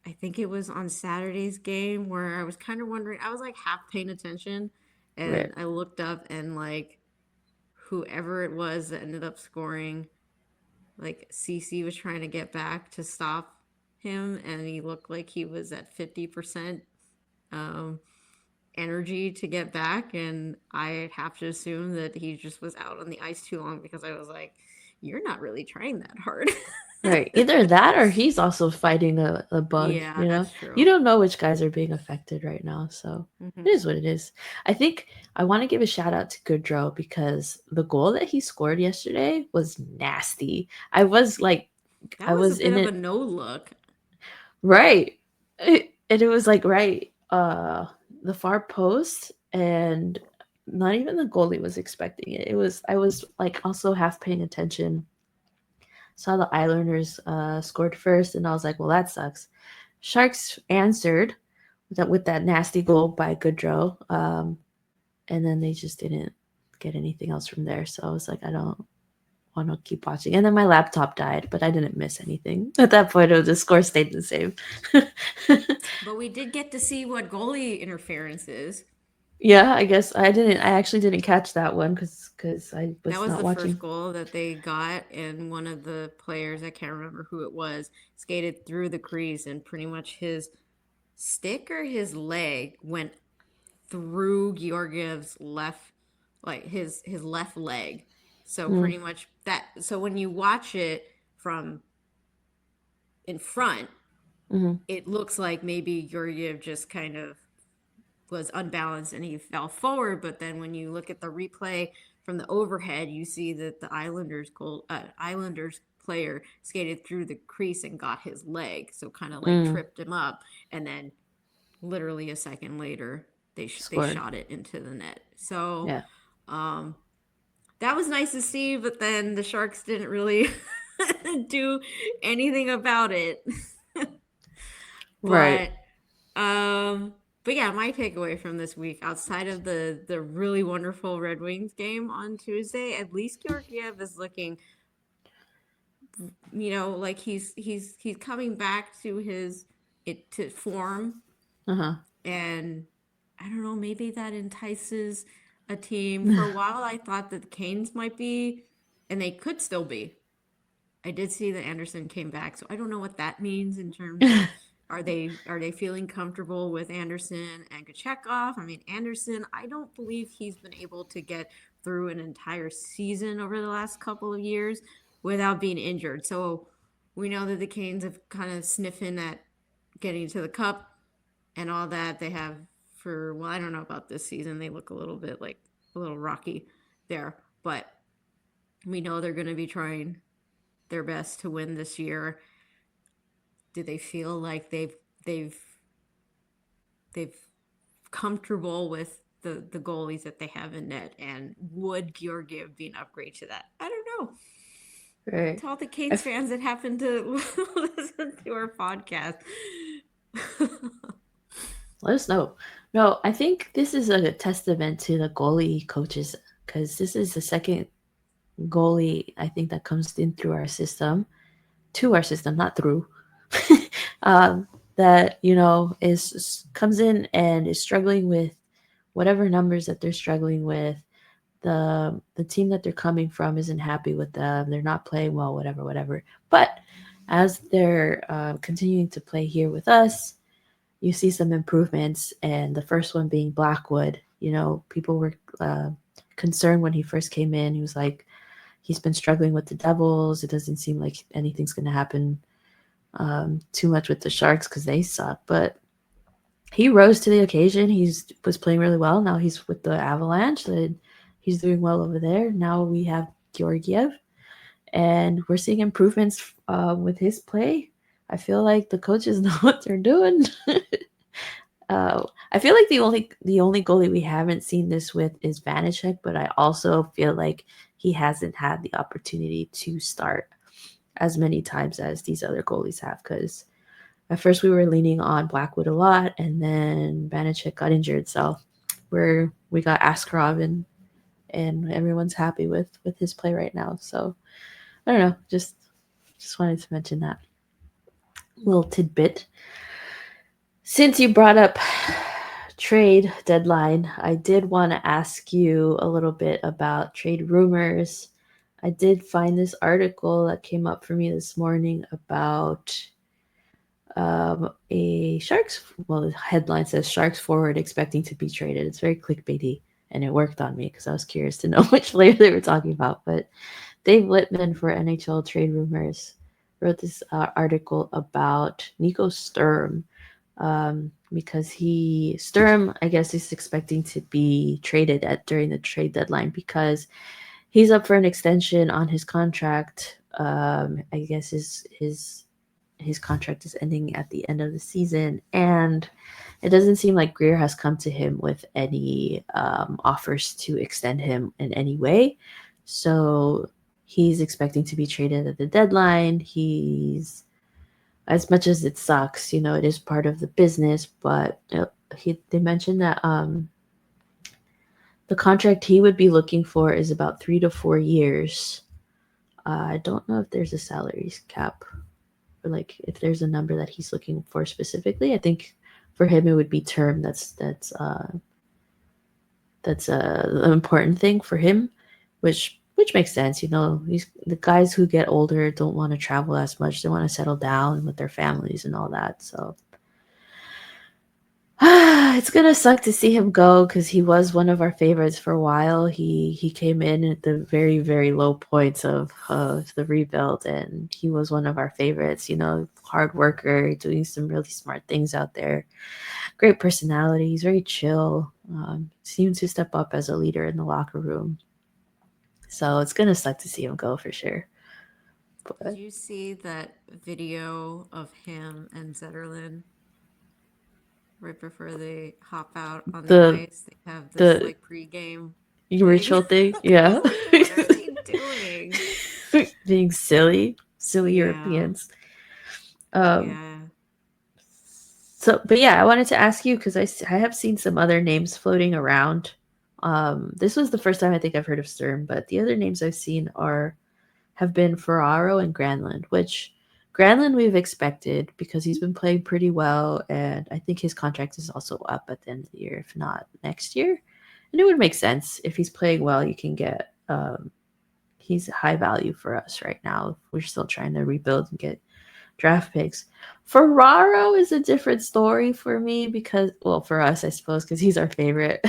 I think it was on Saturday's game where I was kind of wondering, I was like half paying attention, and Right. I looked up and like whoever it was that ended up scoring, like CC was trying to get back to stop him, and he looked like he was at 50% um, energy to get back, and I have to assume that he just was out on the ice too long, because I was like, you're not really trying that hard. Right. Either that or he's also fighting a bug, Yeah, you know? that's You true. don't know which guys are being affected right now, so Hmm. it is what it is. I think I want to give a shout out to Goodrow because the goal that he scored yesterday was nasty. That I was a was bit in of a it no look. right. And it was like right the far post, and not even the goalie was expecting it. I was like also half paying attention. Saw the Islanders scored first, and I was like, well, that sucks. Sharks answered with that nasty goal by Goodrow, and then they just didn't get anything else from there. So I was like, I don't want to keep watching. And then my laptop died, but I didn't miss anything at that point. The score stayed the same. But we did get to see what goalie interference is. Yeah, I guess I didn't. I actually didn't catch that one because I was That was not the watching. first goal that they got, and one of the players, I can't remember who it was, skated through the crease, and pretty much his stick or his leg went through Georgiev's left, like his left leg. So Mm, pretty much that. So when you watch it from in front, mm-hmm, it looks like maybe Georgiev just kind of was unbalanced and he fell forward. But then when you look at the replay from the overhead, you see that the Islanders player skated through the crease and got his leg, so kind of like mm, tripped him up, and then literally a second later they scored. shot it into the net. So Yeah. um, that was nice to see, but then the Sharks didn't really do anything about it. Right. but um but yeah, my takeaway from this week, outside of the really wonderful Red Wings game on Tuesday, at least Georgiev is looking, like he's coming back to his it to form. Uh And I don't know, maybe that entices a team. For a huh. while, I thought that the Canes might be, and they could still be. I did see that Anderson came back, so I don't know what that means in terms of are they feeling comfortable with Anderson and Kachekov? I mean, Anderson, I don't believe he's been able to get through an entire season over the last couple of years without being injured. So we know that the Canes have kind of sniffing at getting to the cup and all that. They have I don't know about this season. They look a little bit like a little rocky there, but we know they're going to be trying their best to win this year. Do they feel like they've comfortable with the goalies that they have in net? And would Georgiev be an upgrade to that? I don't know. Right. To all the I Canes f- fans that happen to listen to our podcast. Let us know. No, I think this is a testament to the goalie coaches because this is the second goalie I think that comes in through our system, to our system, not through. That is comes in and is struggling with whatever numbers that they're struggling with. The team that they're coming from isn't happy with them. They're not playing well, whatever. But as they're continuing to play here with us, you see some improvements. And the first one being Blackwood. People were concerned when he first came in. He was like, he's been struggling with the Devils. It doesn't seem like anything's going to happen too much with the Sharks because they suck. But he rose to the occasion. He was playing really well. Now he's with the Avalanche. And he's doing well over there. Now we have Georgiev, and we're seeing improvements with his play. I feel like the coaches know what they're doing. I feel like the only goalie we haven't seen this with is Vanacek, but I also feel like he hasn't had the opportunity to start as many times as these other goalies have. Because at first we were leaning on Blackwood a lot, and then Vanacek got injured, so we got Askarov, and everyone's happy with his play right now. So I don't know, just wanted to mention that little tidbit. Since you brought up trade deadline, I did want to ask you a little bit about trade rumors. I did find this article that came up for me this morning about a Sharks. Well, the headline says Sharks forward expecting to be traded. It's very clickbaity, and it worked on me because I was curious to know which player they were talking about. But Dave Littman for NHL Trade Rumors wrote this article about Nico Sturm, because Sturm, I guess, is expecting to be traded during the trade deadline because he's up for an extension on his contract. I guess his his contract is ending at the end of the season, and it doesn't seem like Greer has come to him with any offers to extend him in any way. So he's expecting to be traded at the deadline. He's, as much as it sucks, it is part of the business, but they mentioned that the contract he would be looking for is about 3 to 4 years. I don't know if there's a salaries cap, or like if there's a number that he's looking for specifically. I think for him it would be term. That's an important thing for him, which makes sense. These the guys who get older don't want to travel as much. They want to settle down with their families and all that. So it's gonna suck to see him go because he was one of our favorites for a while. He came in at the very, very low points of the rebuild, and he was one of our favorites. Hard worker, doing some really smart things out there. Great personality. He's very chill. Seems to step up as a leader in the locker room. So it's gonna suck to see him go for sure. But Did you see that video of him and Zetterlund right before they hop out on the the ice? They have this the like pregame ritual thing, yeah. What are they doing? Being silly Yeah. Europeans. Yeah. So, but yeah, I wanted to ask you because I have seen some other names floating around. This was the first time I think I've heard of Sturm, but the other names I've seen have been Ferraro and Granlund, which Granlund we've expected because he's been playing pretty well, and I think his contract is also up at the end of the year, if not next year. And it would make sense if he's playing well. You can get he's high value for us right now. We're still trying to rebuild and get draft picks. Ferraro is a different story for me because, well, for us, I suppose, because he's our favorite.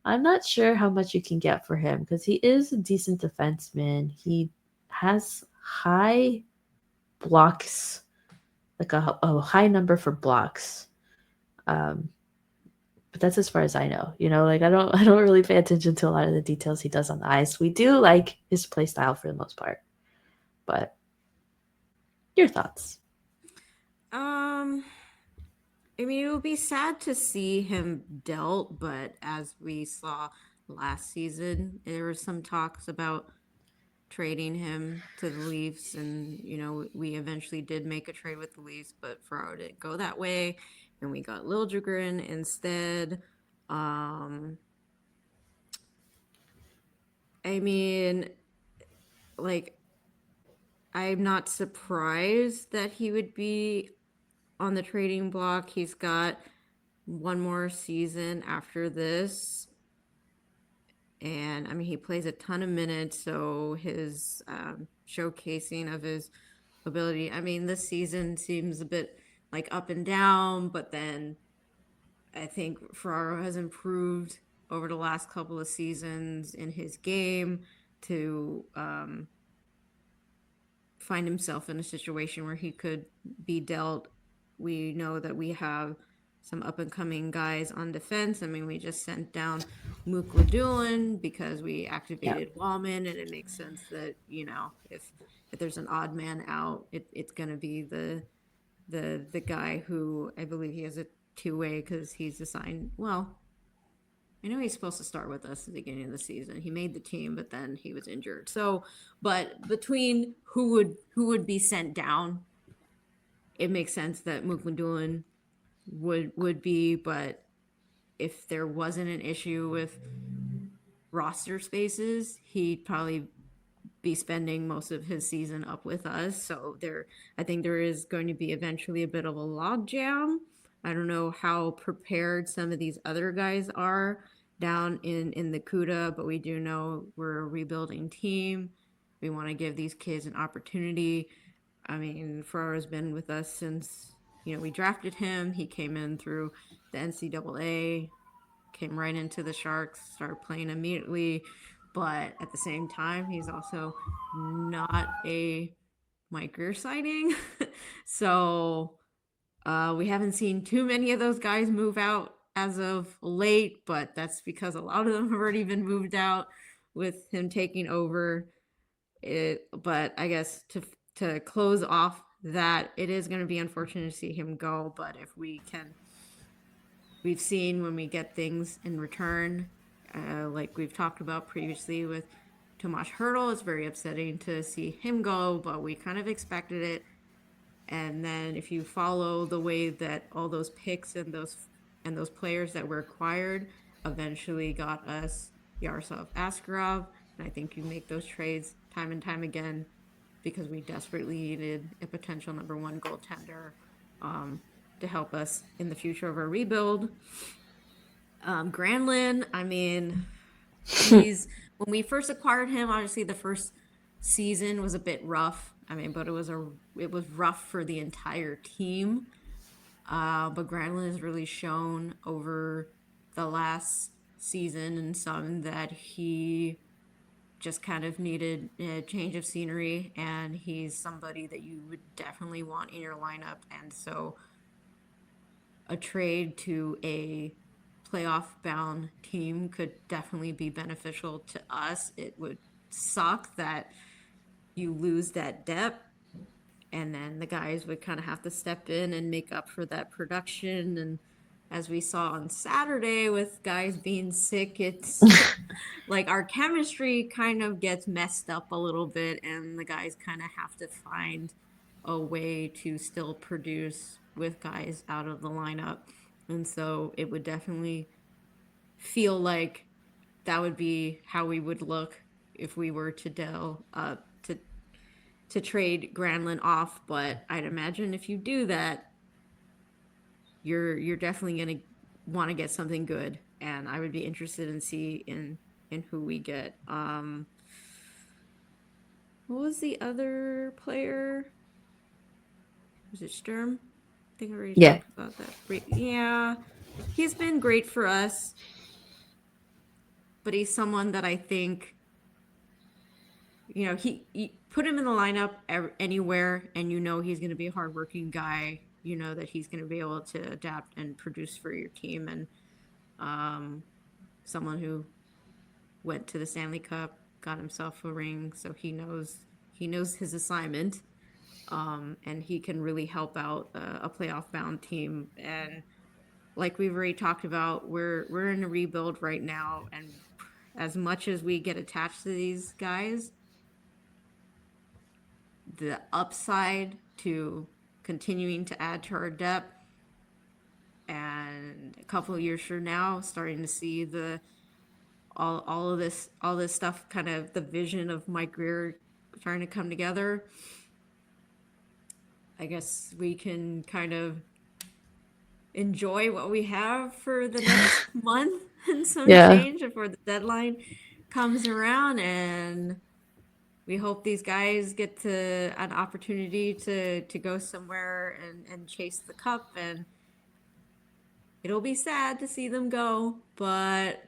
I'm not sure how much you can get for him because he is a decent defenseman. He has high blocks, like a high number for blocks. But that's as far as I know. Like I don't really pay attention to a lot of the details he does on the ice. We do like his play style for the most part. But your thoughts? I mean, it would be sad to see him dealt, but as we saw last season, there were some talks about trading him to the Leafs, and we eventually did make a trade with the Leafs, but Ferraro didn't go that way, and we got Liljegren instead. I mean, like, I'm not surprised that he would be on the trading block. He's got one more season after this. And I mean, he plays a ton of minutes, so his showcasing of his ability. I mean, this season seems a bit like up and down, but then I think Ferraro has improved over the last couple of seasons in his game to find himself in a situation where he could be dealt. We know that we have some up and coming guys on defense. I mean, we just sent down Mukladulin because we activated Wallman, and it makes sense that if there's an odd man out, it's going to be the guy who I believe he has a two-way because he's assigned. Well, I know he's supposed to start with us at the beginning of the season. He made the team, but then he was injured. So, but between who would be sent down, it makes sense that Mukladulin would be. But if there wasn't an issue with roster spaces, he'd probably be spending most of his season up with us. So I think there is going to be eventually a bit of a logjam. I don't know how prepared some of these other guys are down in the CUDA, but we do know we're a rebuilding team. We want to give these kids an opportunity. I mean, Ferraro's been with us since, we drafted him. He came in through the NCAA, came right into the Sharks, started playing immediately. But at the same time, he's also not a Mike Grier sighting. So we haven't seen too many of those guys move out as of late, but that's because a lot of them have already been moved out with him taking over. But I guess to close off that, it is going to be unfortunate to see him go. But if we can, we've seen when we get things in return, like we've talked about previously with Tomas Hertl, it's very upsetting to see him go, but we kind of expected it. And then if you follow the way that all those picks and those players that were acquired eventually got us Yaroslav Askarov, and I think you make those trades time and time again because we desperately needed a potential number one goaltender to help us in the future of our rebuild. Granlund, I mean, he's when we first acquired him, obviously the first season was a bit rough. I mean, but it was rough for the entire team. But Granlund has really shown over the last season and some that he just kind of needed a change of scenery, and he's somebody that you would definitely want in your lineup. And so a trade to a playoff bound team could definitely be beneficial to us. It would suck that you lose that depth, and then the guys would kind of have to step in and make up for that production. And as we saw on Saturday with guys being sick, it's like our chemistry kind of gets messed up a little bit, and the guys kind of have to find a way to still produce with guys out of the lineup. And so it would definitely feel like that would be how we would look if we were to to trade Granlund off. But I'd imagine if you do that, you're definitely gonna want to get something good, and I would be interested in in who we get. What was the other player? Was it Sturm? I think I already talked about that. Yeah, he's been great for us, but he's someone that I think, you know, he put him in the lineup anywhere, and you know he's going to be a hardworking guy. You know that he's going to be able to adapt and produce for your team, and someone who went to the Stanley Cup, got himself a ring, so he knows his assignment, and he can really help out a playoff bound team. And like we've already talked about, we're in a rebuild right now, and as much as we get attached to these guys, the upside to continuing to add to our depth, and a couple of years from now starting to see all of this stuff, kind of the vision of Mike Greer trying to come together, I guess we can kind of enjoy what we have for the next month and some change before the deadline comes around. And we hope these guys get to an opportunity to go somewhere and chase the cup. And it'll be sad to see them go, but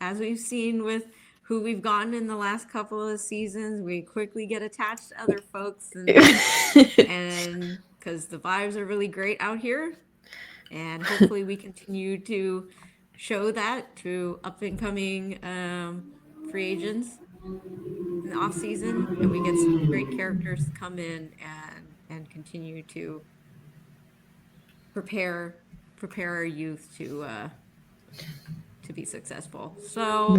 as we've seen with who we've gotten in the last couple of seasons, we quickly get attached to other folks, and because the vibes are really great out here, and hopefully we continue to show that to up and coming free agents in the off season, and we get some great characters to come in and continue to prepare our youth to be successful. So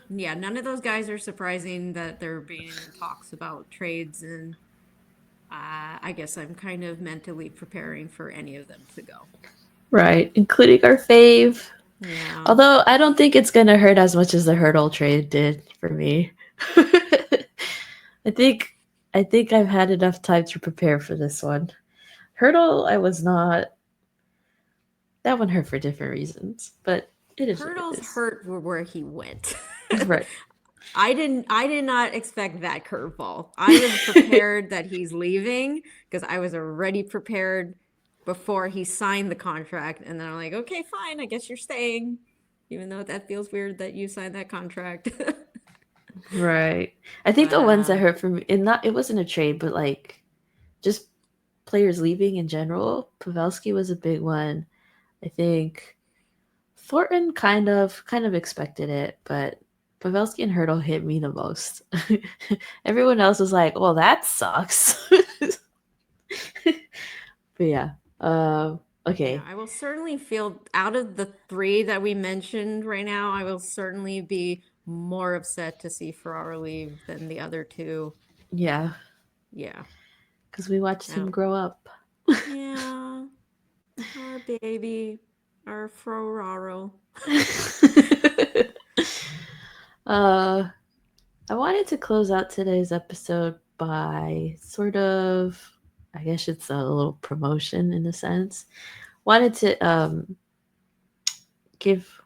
yeah, none of those guys are surprising that they're being in talks about trades, and I guess I'm kind of mentally preparing for any of them to go. Right, including our fave. Yeah. Although I don't think it's going to hurt as much as the Hertl trade did for me. I think I've had enough time to prepare for this one. Hertl, I was not. That one hurt for different reasons, but it is. Hertl's hurt where he went. Right. I did not expect that curveball. I was prepared that he's leaving because I was already prepared before he signed the contract. And then I'm like, okay, fine, I guess you're staying, even though that feels weird that you signed that contract. Right. I think the ones that hurt for me, it wasn't a trade, but like just players leaving in general. Pavelski was a big one. I think Thornton kind of expected it, but Pavelski and Hurdle hit me the most. Everyone else was like, well, that sucks. But yeah. Okay. Yeah, I will certainly feel out of the three that we mentioned right now, I will certainly be more upset to see Ferraro leave than the other two. Yeah. Yeah. Because we watched him grow up. Yeah. Our baby. Our Fro-rraro. I wanted to close out today's episode by sort of, I guess it's a little promotion in a sense. Wanted to give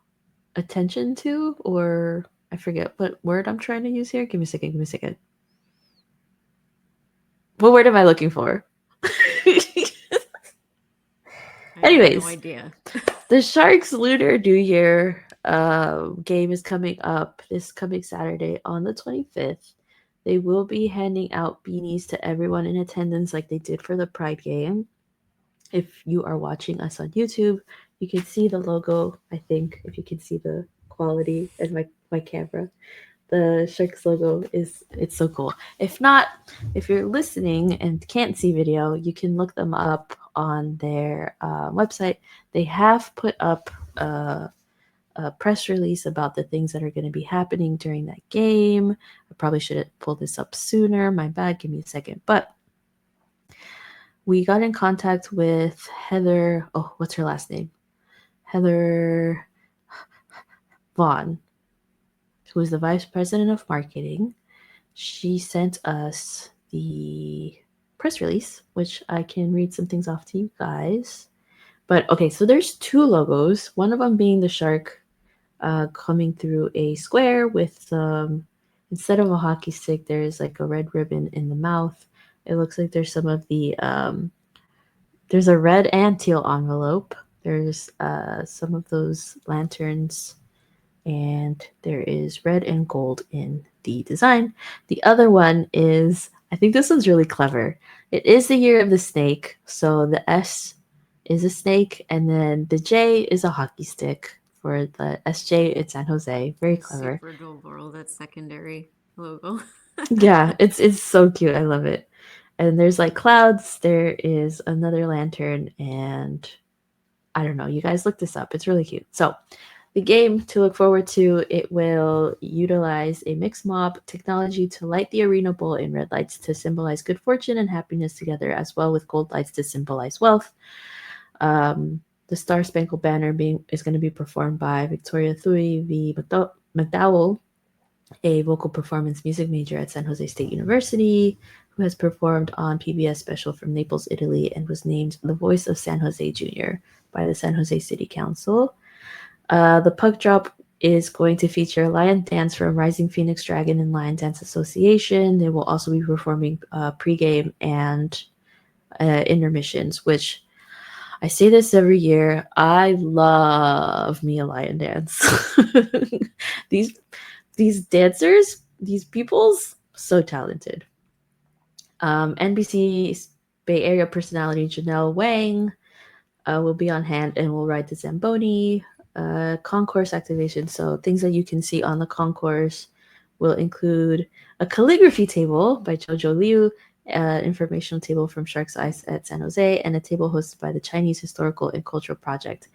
attention to, or I forget what word I'm trying to use here. Give me a second. What word am I looking for? Anyways, have no idea. The Sharks Lunar New Year game is coming up this coming Saturday on the 25th. They will be handing out beanies to everyone in attendance like they did for the Pride game. If you are watching us on YouTube, you can see the logo, I think, if you can see the quality in my camera. The Sharks logo it's so cool. If not, if you're listening and can't see video, you can look them up on their website. They have put up a press release about the things that are going to be happening during that game. I probably should have pulled this up sooner. My bad. Give me a second. But we got in contact with Heather. Oh, what's her last name? Heather Vaughn, who is the vice president of marketing. She sent us the press release, which I can read some things off to you guys. But okay, so there's two logos, one of them being the shark coming through a square with, instead of a hockey stick, there's like a red ribbon in the mouth. It looks like there's some of the, there's a red and teal envelope. There's some of those lanterns, and there is red and gold in the design. The other one is, I think this one's really clever. It is the year of the snake, so the S is a snake, and then the J is a hockey stick. For the SJ, it's San Jose. Very clever. Super adorable, that secondary logo. Yeah, it's so cute. I love it. And there's like clouds. There is another lantern, and I don't know. You guys look this up. It's really cute. So the game to look forward to, it will utilize a mixed mob technology to light the arena bowl in red lights to symbolize good fortune and happiness together, as well with gold lights to symbolize wealth. The Star Spangled Banner is going to be performed by Victoria Thui v. McDowell, a vocal performance music major at San Jose State University, who has performed on PBS special from Naples, Italy, and was named the Voice of San Jose Jr. by the San Jose City Council. The puck drop is going to feature Lion Dance from Rising Phoenix Dragon and Lion Dance Association. They will also be performing pregame and intermissions, which I say this every year. I love me a Lion Dance. These dancers, these peoples, so talented. NBC Bay Area personality Janelle Wang will be on hand and will ride the Zamboni. Concourse activation. So things that you can see on the concourse will include a calligraphy table by Jojo Liu, informational table from Sharks Ice at San Jose, and a table hosted by the Chinese Historical and Cultural Project.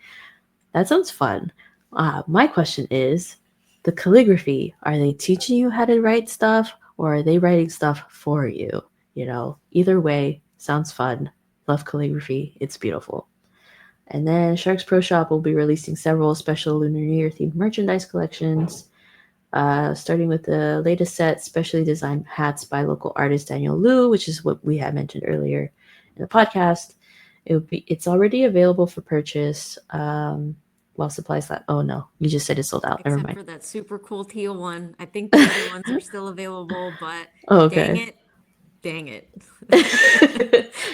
That sounds fun. My question is, the calligraphy, are they teaching you how to write stuff, or are they writing stuff for you? You know, either way, sounds fun. Love calligraphy. It's beautiful. And then Sharks Pro Shop will be releasing several special Lunar New Year themed merchandise collections, starting with the latest set, specially designed hats by local artist Daniel Liu, which is what we had mentioned earlier in the podcast. It's already available for purchase while supplies last. Oh no, you just said it's sold out. Never Except mind. for that super cool teal one. I think the other ones are still available, but okay. Dang it.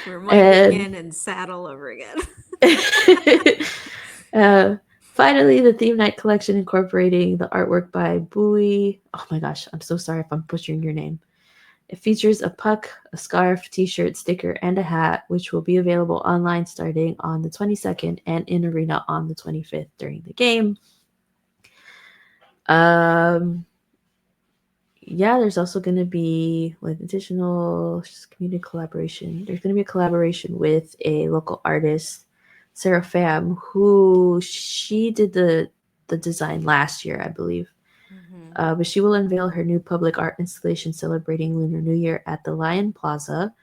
We might begin and sad all over again. Finally, the theme night collection incorporating the artwork by Bowie. Oh my gosh, I'm so sorry if I'm butchering your name. It features a puck, a scarf, t-shirt, sticker, and a hat, which will be available online starting on the 22nd and in arena on the 25th during the game. yeah, there's also going to be with additional community collaboration. There's going to be a collaboration with a local artist, Sarah Pham, who she did the design last year, I believe. But she will unveil her new public art installation celebrating Lunar New Year at the Lion Plaza,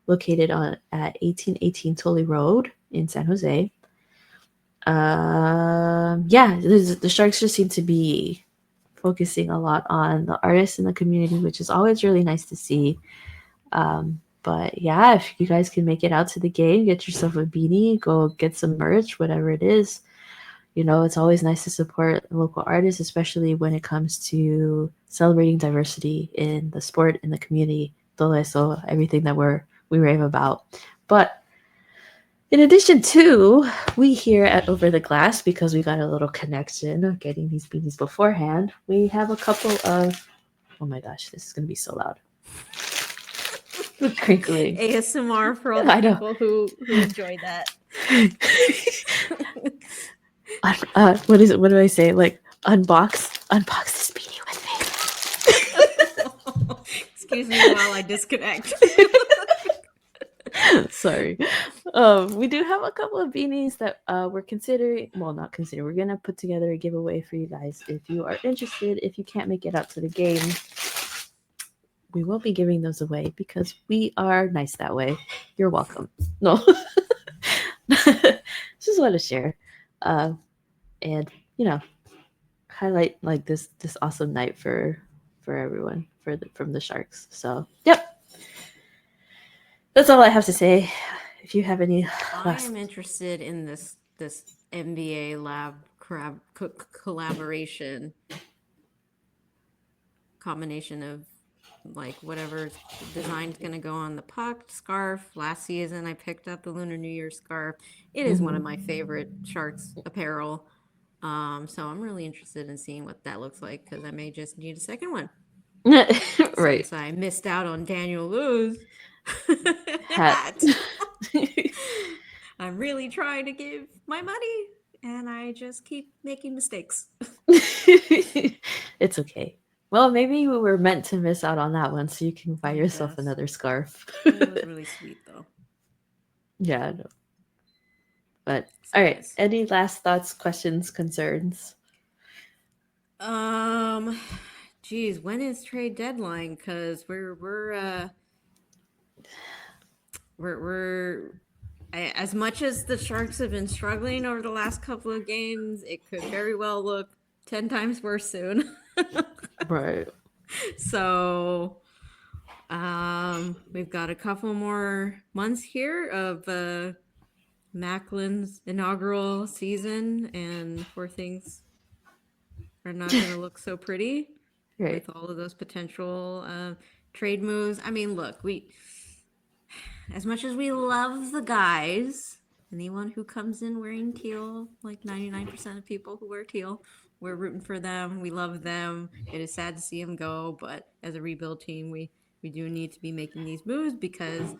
located at 1818 Tully Road in San Jose. Yeah, the Sharks just seem to be focusing a lot on the artists in the community, which is always really nice to see. But yeah, if you guys can make it out to the game, get yourself a beanie, go get some merch, whatever it is. It's always nice to support local artists, especially when it comes to celebrating diversity in the sport, in the community, todo eso, everything that we rave about. But in addition to, we here at Over the Glass, because we got a little connection of getting these beanies beforehand, we have a couple of, oh my gosh, this is going to be so loud. The crinkling. ASMR for all the people who enjoy that. What is it? What do I say? Like, unbox this beanie with me. Excuse me while I disconnect. Sorry. We do have a couple of beanies that we're considering. Well, not considering. We're gonna put together a giveaway for you guys if you are interested. If you can't make it out to the game, we will be giving those away because we are nice that way. You're welcome. No, just want to share, and highlight like this awesome night for everyone from the Sharks. So, yep. That's all I have to say. If you have any I am interested in this NBA lab collaboration combination of like whatever design's going to go on the puck, scarf. Last season I picked up the Lunar New Year scarf. It is one of my favorite Sharks apparel. So I'm really interested in seeing what that looks like because I may just need a second one. Right. Since I missed out on Daniel Lu's hat. I'm really trying to give my money and I just keep making mistakes. It's okay. Well, maybe we were meant to miss out on that one so you can buy yourself another scarf. It was really sweet though. Yeah, I know. But all right, any last thoughts, questions, concerns? Geez, when is trade deadline? Because we're as much as the Sharks have been struggling over the last couple of games, it could very well look 10 times worse soon. Right. So we've got a couple more months here of Macklin's inaugural season, and before things are not going to look so pretty with all of those potential trade moves. I mean, look, as much as we love the guys, anyone who comes in wearing teal, like 99% of people who wear teal, we're rooting for them. We love them. It is sad to see them go, but as a rebuild team, we do need to be making these moves because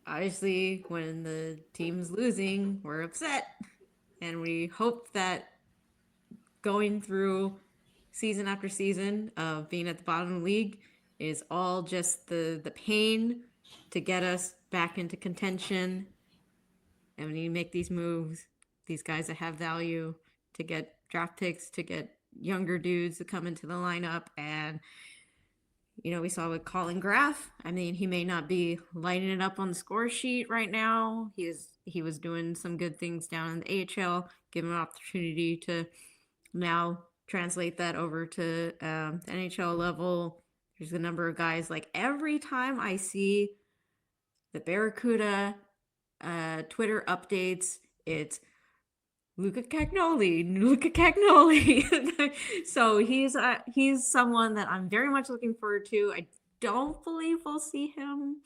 obviously when the team's losing, we're upset. And we hope that going through season after season of being at the bottom of the league is all just the pain to get us back into contention. And when you make these moves, these guys that have value, to get draft picks, to get younger dudes to come into the lineup. And we saw with Colin Graff. I mean, he may not be lighting it up on the score sheet right now. He was doing some good things down in the AHL, given an opportunity to now translate that over to the NHL level. There's a number of guys, like every time I see the Barracuda Twitter updates, it's Luca Cagnoli. So he's someone that I'm very much looking forward to. I don't believe we'll see him.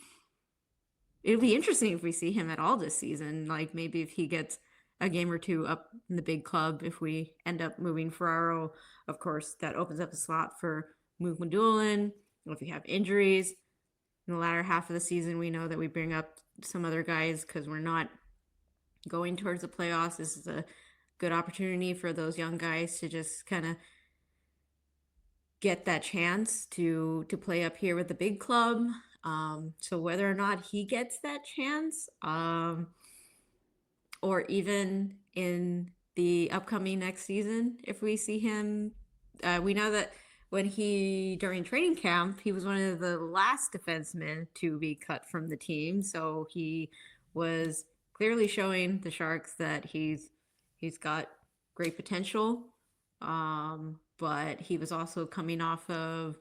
It'll be interesting if we see him at all this season. Like maybe if he gets a game or two up in the big club, if we end up moving Ferraro, of course, that opens up a slot for Mukmadulin. If we have injuries in the latter half of the season, we know that we bring up some other guys because we're not going towards the playoffs. This is a good opportunity for those young guys to just kind of get that chance to play up here with the big club. So whether or not he gets that chance, or even in the upcoming next season, if we see him, we know that during training camp, he was one of the last defensemen to be cut from the team. So he was clearly showing the Sharks that he's got great potential. But he was also coming off of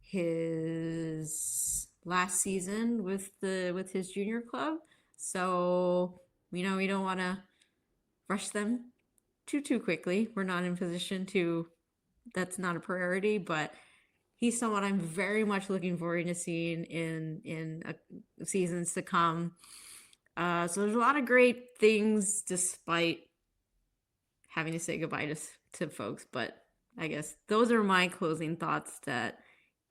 his last season with his junior club. So we don't want to rush them too quickly. We're not in position to. That's not a priority, but he's someone I'm very much looking forward to seeing in seasons to come. So there's a lot of great things, despite having to say goodbye to folks. But I guess those are my closing thoughts. That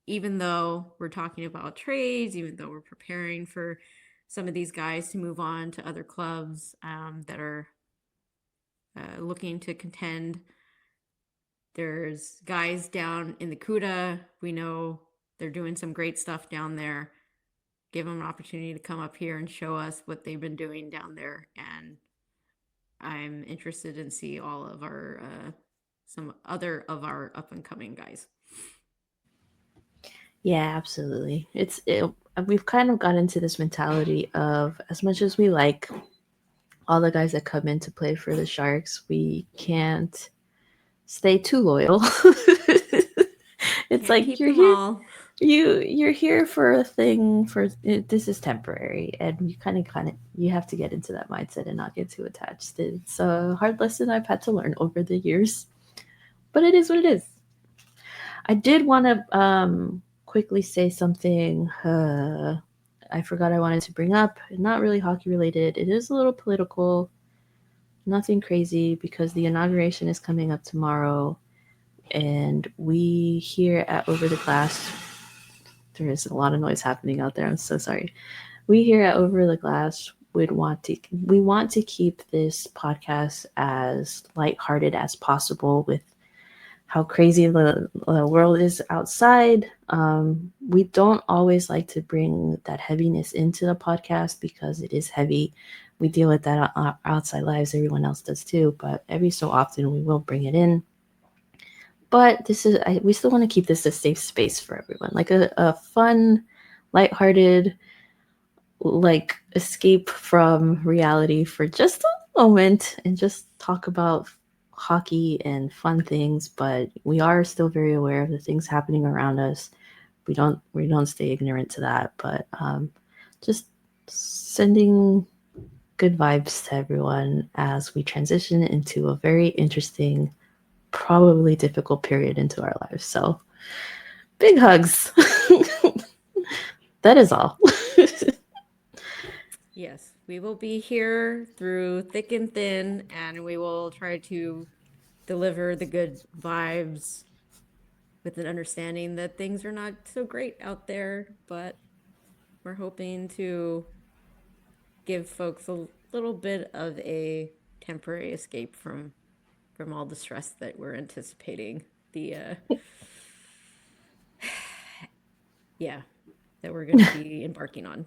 even though we're talking about trades, even though we're preparing for some of these guys to move on to other clubs that are looking to contend, there's guys down in the CUDA. We know they're doing some great stuff down there. Give them an opportunity to come up here and show us what they've been doing down there. And I'm interested in see all of our some other of our up and coming guys. Yeah, absolutely. We've kind of got into this mentality of, as much as we like all the guys that come in to play for the Sharks, we can't stay too loyal. It's Can't like keep you're them here. all. You're here for a thing. This is temporary, and you kind of you have to get into that mindset and not get too attached. It's a hard lesson I've had to learn over the years, but it is what it is. I did want to quickly say something. I forgot I wanted to bring up. Not really hockey related. It is a little political. Nothing crazy, because the inauguration is coming up tomorrow, and we here at Over the Glass, there is a lot of noise happening out there. I'm so sorry. We here at Over the Glass we want to keep this podcast as lighthearted as possible with how crazy the world is outside. We don't always like to bring that heaviness into the podcast because it is heavy. We deal with that outside lives. Everyone else does too. But every so often we will bring it in. But we still want to keep this a safe space for everyone, like a fun, lighthearted, like escape from reality for just a moment and just talk about hockey and fun things. But we are still very aware of the things happening around us. We don't stay ignorant to that, but just sending good vibes to everyone as we transition into a very interesting, probably difficult period into our lives. So big hugs. That is all. Yes, we will be here through thick and thin, and we will try to deliver the good vibes with an understanding that things are not so great out there, but we're hoping to give folks a little bit of a temporary escape from all the stress that we're anticipating. Yeah, that we're going to be embarking on.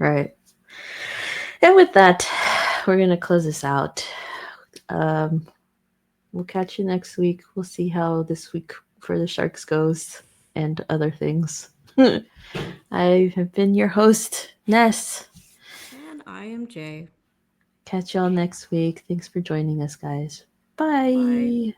Right. And with that, we're going to close this out. We'll catch you next week. We'll see how this week for the Sharks goes and other things. I have been your host, Ness. And I am Jay. Catch y'all next week. Thanks for joining us, guys. Bye. Bye.